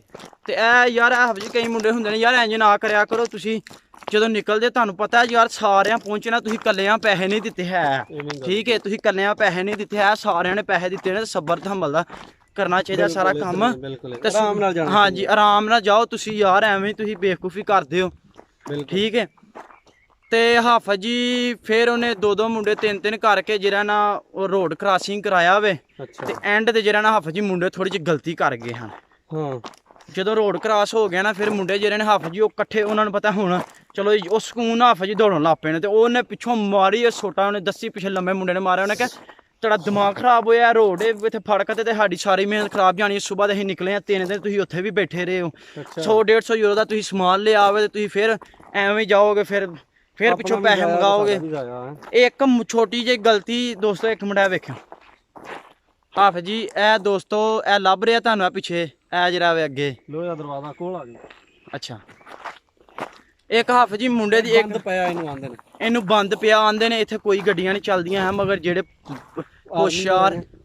ਤੇ ਇਹ ਯਾਰ ਹਾਫਿਜ਼ ਜੀ ਕਈ ਮੁੰਡੇ ਹੁੰਦੇ ਨੇ ਯਾਰ, ਇੰਜ ਨਾ ਕਰਿਆ ਕਰੋ ਤੁਸੀਂ, ਜਦੋਂ ਨਿਕਲਦੇ ਤੁਹਾਨੂੰ ਪਤਾ ਯਾਰ ਸਾਰਿਆਂ ਪਹੁੰਚਣਾ, ਤੁਸੀਂ ਕੱਲਿਆਂ ਪੈਸੇ ਨਹੀਂ ਦਿੱਤੇ ਹੈ, ਠੀਕ ਹੈ, ਤੁਸੀਂ ਕੱਲਿਆਂ ਪੈਸੇ ਨਹੀਂ ਦਿੱਤੇ ਹੈ, ਸਾਰਿਆਂ ਨੇ ਪੈਸੇ ਦਿੱਤੇ ਨੇ। ਸਬਰ ਤੇ ਹੰਬਲ ਦਾ ਕਰਨਾ ਚਾਹੀਦਾ ਸਾਰਾ ਕੰਮ, ਆਰਾਮ ਨਾਲ ਜਾਣਾ, ਹਾਂਜੀ ਆਰਾਮ ਨਾਲ ਜਾਓ ਤੁਸੀਂ ਯਾਰ, ਐਵੇਂ ਤੁਸੀਂ ਬੇਵਕੂਫੀ ਕਰਦੇ ਹੋ, ਠੀਕ ਹੈ। ਤੇ ਹਾਫਿਜ਼ ਜੀ ਫਿਰ ਉਹਨੇ 2 ਮੁੰਡੇ 3 ਕਰਕੇ ਜਿਹੜਾ ਨਾ ਉਹ ਰੋਡ ਕ੍ਰਾਸਿੰਗ ਕਰਾਇਆ ਵੇ, ਤੇ ਐਂਡ ਤੇ ਜਿਹੜਾ ਨਾ ਹਾਫਿਜ਼ ਜੀ ਮੁੰਡੇ ਥੋੜੀ ਜਿਹੀ ਗਲਤੀ ਕਰ ਗਏ ਹਨ। ਜਦੋਂ ਰੋਡ ਕ੍ਰਾਸ ਹੋ ਗਿਆ ਨਾ, ਫਿਰ ਮੁੰਡੇ ਜਿਹੜੇ ਨੇ ਹਾਫਿਜ਼ ਜੀ ਉਹ ਇਕੱਠੇ, ਉਹਨਾਂ ਨੂੰ ਪਤਾ ਹੁਣ ਚਲੋ ਉਹ ਸਕੂਨ ਹਾਫਿਜ਼ ਜੀ ਦੌੜਨ ਲੱਗ ਪਏ ਨੇ, ਤੇ ਉਹਨੇ ਪਿੱਛੋਂ ਮਾਰੀ ਸੋਟਾ, ਉਹਨੇ ਦੱਸੀ ਪਿੱਛੇ ਲੰਮੇ ਮੁੰਡੇ ਨੇ ਮਾਰਿਆ, ਉਹਨੇ ਕਿਹਾ ਤੁਹਾਡਾ ਦਿਮਾਗ ਖਰਾਬ ਹੋਇਆ, ਰੋਡ ਇੱਥੇ ਫੜਕ ਤੇ ਸਾਡੀ ਸਾਰੀ ਮਿਹਨਤ ਖਰਾਬ ਜਾਣੀ ਹੈ, ਸਵੇਰ ਦੇ ਅਸੀਂ ਨਿਕਲੇ ਆ 3 ਦਿਨ ਤੁਸੀਂ ਉੱਥੇ ਵੀ ਬੈਠੇ ਰਹੇ ਹੋ, 100-150 ਯੂਰੋ ਦਾ ਤੁਸੀਂ ਸਮਾਨ ਲਿਆਵੇ ਤੇ ਤੁਸੀਂ ਫਿਰ ਐਵੇਂ ਜਾਓਗੇ, ਫਿਰ ਪਿੱਛੋਂ ਪੈਸੇ ਮੰਗਾਓਗੇ। ਇੱਕ ਛੋਟੀ ਜਿਹੀ ਗਲਤੀ ਦੋਸਤੋ, ਇੱਕ ਮੁੰਡਾ ਵੇਖਿਓ ਹਾਫਿਜ਼ ਜੀ, ਇਹ ਦੋਸਤੋ ਇਹ ਲੱਭ ਰਿਹਾ ਤੁਹਾਨੂੰ ਪਿੱਛੇ, ਇਹ ਜਿਹੜਾ ਵੇ ਅੱਗੇ ਲੋਹੇ ਦਾ ਦਰਵਾਜ਼ਾ ਕੋਲ ਆ ਗਿਆ। ਅੱਛਾ, ਇੱਕ ਹਾਫਿਜ਼ ਜੀ ਮੁੰਡੇ ਦੀ ਇੱਕ ਪਿਆ, ਇਹਨੂੰ ਆਂਦੇ ਨੇ, ਇਹਨੂੰ ਬੰਦ ਪਿਆ ਆਂਦੇ ਨੇ, ਇੱਥੇ ਕੋਈ ਗੱਡੀਆਂ ਨਹੀਂ ਚੱਲਦੀਆਂ ਹੈ, ਮਗਰ ਜਿਹੜੇ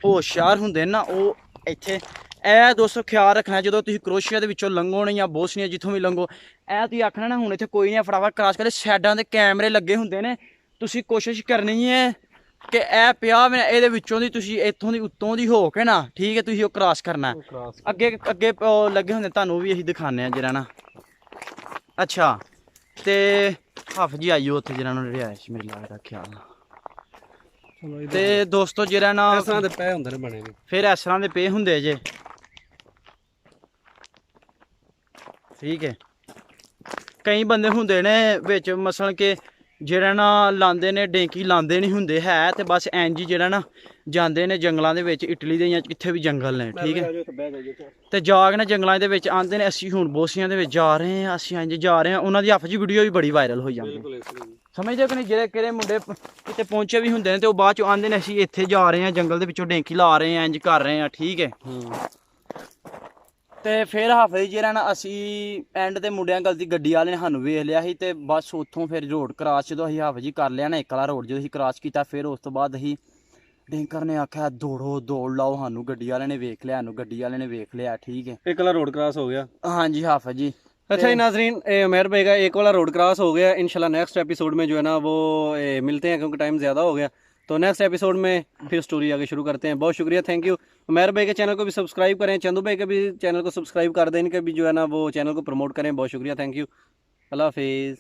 ਹੋਸ਼ਿਆਰ ਹੁੰਦੇ ਨੇ ਨਾ ਉਹ ਇੱਥੇ ਇਹ ਦੋਸਤੋ ਖਿਆਲ ਰੱਖਣਾ, ਜਦੋਂ ਤੁਸੀਂ ਕਰੋਸ਼ੀਆ ਦੇ ਵਿੱਚੋਂ ਲੰਘੋ ਨਾ ਜਾਂ ਬੋਸਨੀਆ ਜਿੱਥੋਂ ਵੀ ਲੰਘੋ, ਇਹ ਤੁਸੀਂ ਆਖਣਾ ਨਾ ਹੁਣ ਇੱਥੇ ਕੋਈ ਨਹੀਂ, ਫਟਾਫਟ ਕ੍ਰਾਸ ਕਰੇ, ਸਾਈਡਾਂ ਦੇ ਕੈਮਰੇ ਲੱਗੇ ਹੁੰਦੇ ਨੇ, ਤੁਸੀਂ ਕੋਸ਼ਿਸ਼ ਕਰਨੀ ਹੈ ਕਿ ਇਹ ਪਿਆ ਵੇ ਇਹਦੇ ਵਿੱਚੋਂ ਦੀ ਤੁਸੀਂ ਇੱਥੋਂ ਦੀ ਉੱਤੋਂ ਦੀ ਹੋ ਕੇ ਨਾ, ਠੀਕ ਹੈ, ਤੁਸੀਂ ਉਹ ਕ੍ਰਾਸ ਕਰਨਾ। ਅੱਗੇ ਲੱਗੇ ਹੁੰਦੇ ਤੁਹਾਨੂੰ ਵੀ ਅਸੀਂ ਦਿਖਾਉਂਦੇ ਹਾਂ ਜਿਹੜਾ ਨਾ। ਅੱਛਾ, ਤੇ ਹਾਫਿਜ਼ ਜੀ ਆਈਓ ਉੱਥੇ ਜਿਹੜਾ ਨੂੰ ਰਿਹਾਇਸ਼ ਮੇਰੀ ਲੱਗਦਾ ਖਿਆਲ। ਤੇ ਦੋਸਤੋ ਜਿਹੜਾ ਨਾ ਇਸ ਤਰ੍ਹਾਂ ਦੇ ਪਏ ਹੁੰਦੇ ਨੇ ਬਣੇ ਨੇ, ਫਿਰ ਇਸ ਤਰ੍ਹਾਂ ਦੇ ਪਏ ਹੁੰਦੇ ਜੇ, ਠੀਕ ਹੈ। ਕਈ ਬੰਦੇ ਹੁੰਦੇ ਨੇ ਵਿੱਚ ਮਸਲਨ ਕਿ ਜਿਹੜਾ ਨਾ ਲਾਉਂਦੇ ਨੇ ਡੇਂਕੀ ਲਾਉਂਦੇ ਨਹੀਂ ਹੁੰਦੇ ਹੈ, ਤੇ ਬਸ ਇੰਜ ਹੀ ਜਿਹੜਾ ਨਾ ਜਾਂਦੇ ਨੇ ਜੰਗਲਾਂ ਦੇ ਵਿੱਚ, ਇਟਲੀ ਦੇ ਜਾਂ ਕਿੱਥੇ ਵੀ ਜੰਗਲ ਨੇ, ਠੀਕ ਹੈ, ਤੇ ਜਾ ਕੇ ਨਾ ਜੰਗਲਾਂ ਦੇ ਵਿੱਚ ਆਉਂਦੇ ਨੇ, ਅਸੀਂ ਹੁਣ ਬੋਸੀਆਂ ਦੇ ਵਿੱਚ ਜਾ ਰਹੇ ਹਾਂ, ਅਸੀਂ ਇੰਜ ਜਾ ਰਹੇ ਹਾਂ, ਉਹਨਾਂ ਦੀ ਹਾਫਿਜ਼ ਜੀ ਵੀਡੀਓ ਵੀ ਬੜੀ ਵਾਇਰਲ ਹੋ ਜਾਂਦੀ, ਸਮਝਦੇ ਕਿ ਨਹੀਂ। ਜਿਹੜੇ ਕਿਹੜੇ ਮੁੰਡੇ ਕਿਤੇ ਪਹੁੰਚੇ ਵੀ ਹੁੰਦੇ ਨੇ ਤੇ ਉਹ ਬਾਅਦ ਚੋਂ ਆਉਂਦੇ ਨੇ ਅਸੀਂ ਇੱਥੇ ਜਾ ਰਹੇ ਹਾਂ, ਜੰਗਲ ਦੇ ਵਿੱਚੋਂ ਡੇਂਕੀ ਲਾ ਰਹੇ ਹਾਂ, ਇੰਜ ਕਰ ਰਹੇ ਹਾਂ, ਠੀਕ ਹੈ। ਤੇ ਫਿਰ ਹਾਫਿਜ਼ ਜਿਹੜਾ ਨਾ ਅਸੀਂ ਐਂਡ ਤੇ ਮੁੰਡਿਆਂ ਗਲਤੀ ਗੱਡੀ ਵਾਲੇ ਨੇ ਸਾਨੂੰ ਵੇਖ ਲਿਆ ਸੀ ਤੇ ਬਸ ਉੱਥੋਂ ਫਿਰ ਰੋਡ ਕ੍ਰਾਸ ਜਦੋਂ ਅਸੀਂ ਹਾਫਿਜ਼ ਜੀ ਕਰ ਲਿਆ ਨਾ ਇੱਕ ਵਾਲਾ ਰੋਡ ਜਦੋਂ ਅਸੀਂ ਕ੍ਰਾਸ ਕੀਤਾ ਫਿਰ ਉਸ ਤੋਂ ਬਾਅਦ ਅਸੀਂ ਡਿੰਕਰ ਨੇ ਆਖਿਆ ਦੌੜੋ ਦੌੜ ਲਾਓ ਸਾਨੂੰ ਗੱਡੀ ਵਾਲੇ ਨੇ ਵੇਖ ਲਿਆ ਠੀਕ ਹੈ एक वाला रोड क्रॉस हो गया। ਹਾਂਜੀ ਹਾਫਿਜ਼ ਜੀ अच्छा जी नाजरीन, उमैर भाई का एक वाला रोड क्रॉस हो गया। इंशाल्लाह नेक्स्ट एपिसोड में जो है ना वो मिलते हैं क्योंकि टाइम ज़्यादा हो गया। तो नेक्स्ट एपिसोड में फिर स्टोरी आगे शुरू करते हैं। बहुत शुक्रिया, थैंक यू। उमैर भाई के चैनल को भी सब्सक्राइब करें, चंदू भाई के भी चैनल को सब्सक्राइब कर दें, इनके भी जो है ना वो चैनल को प्रमोट करें। बहुत शुक्रिया, थैंक यू। अल्लाह हाफिज़।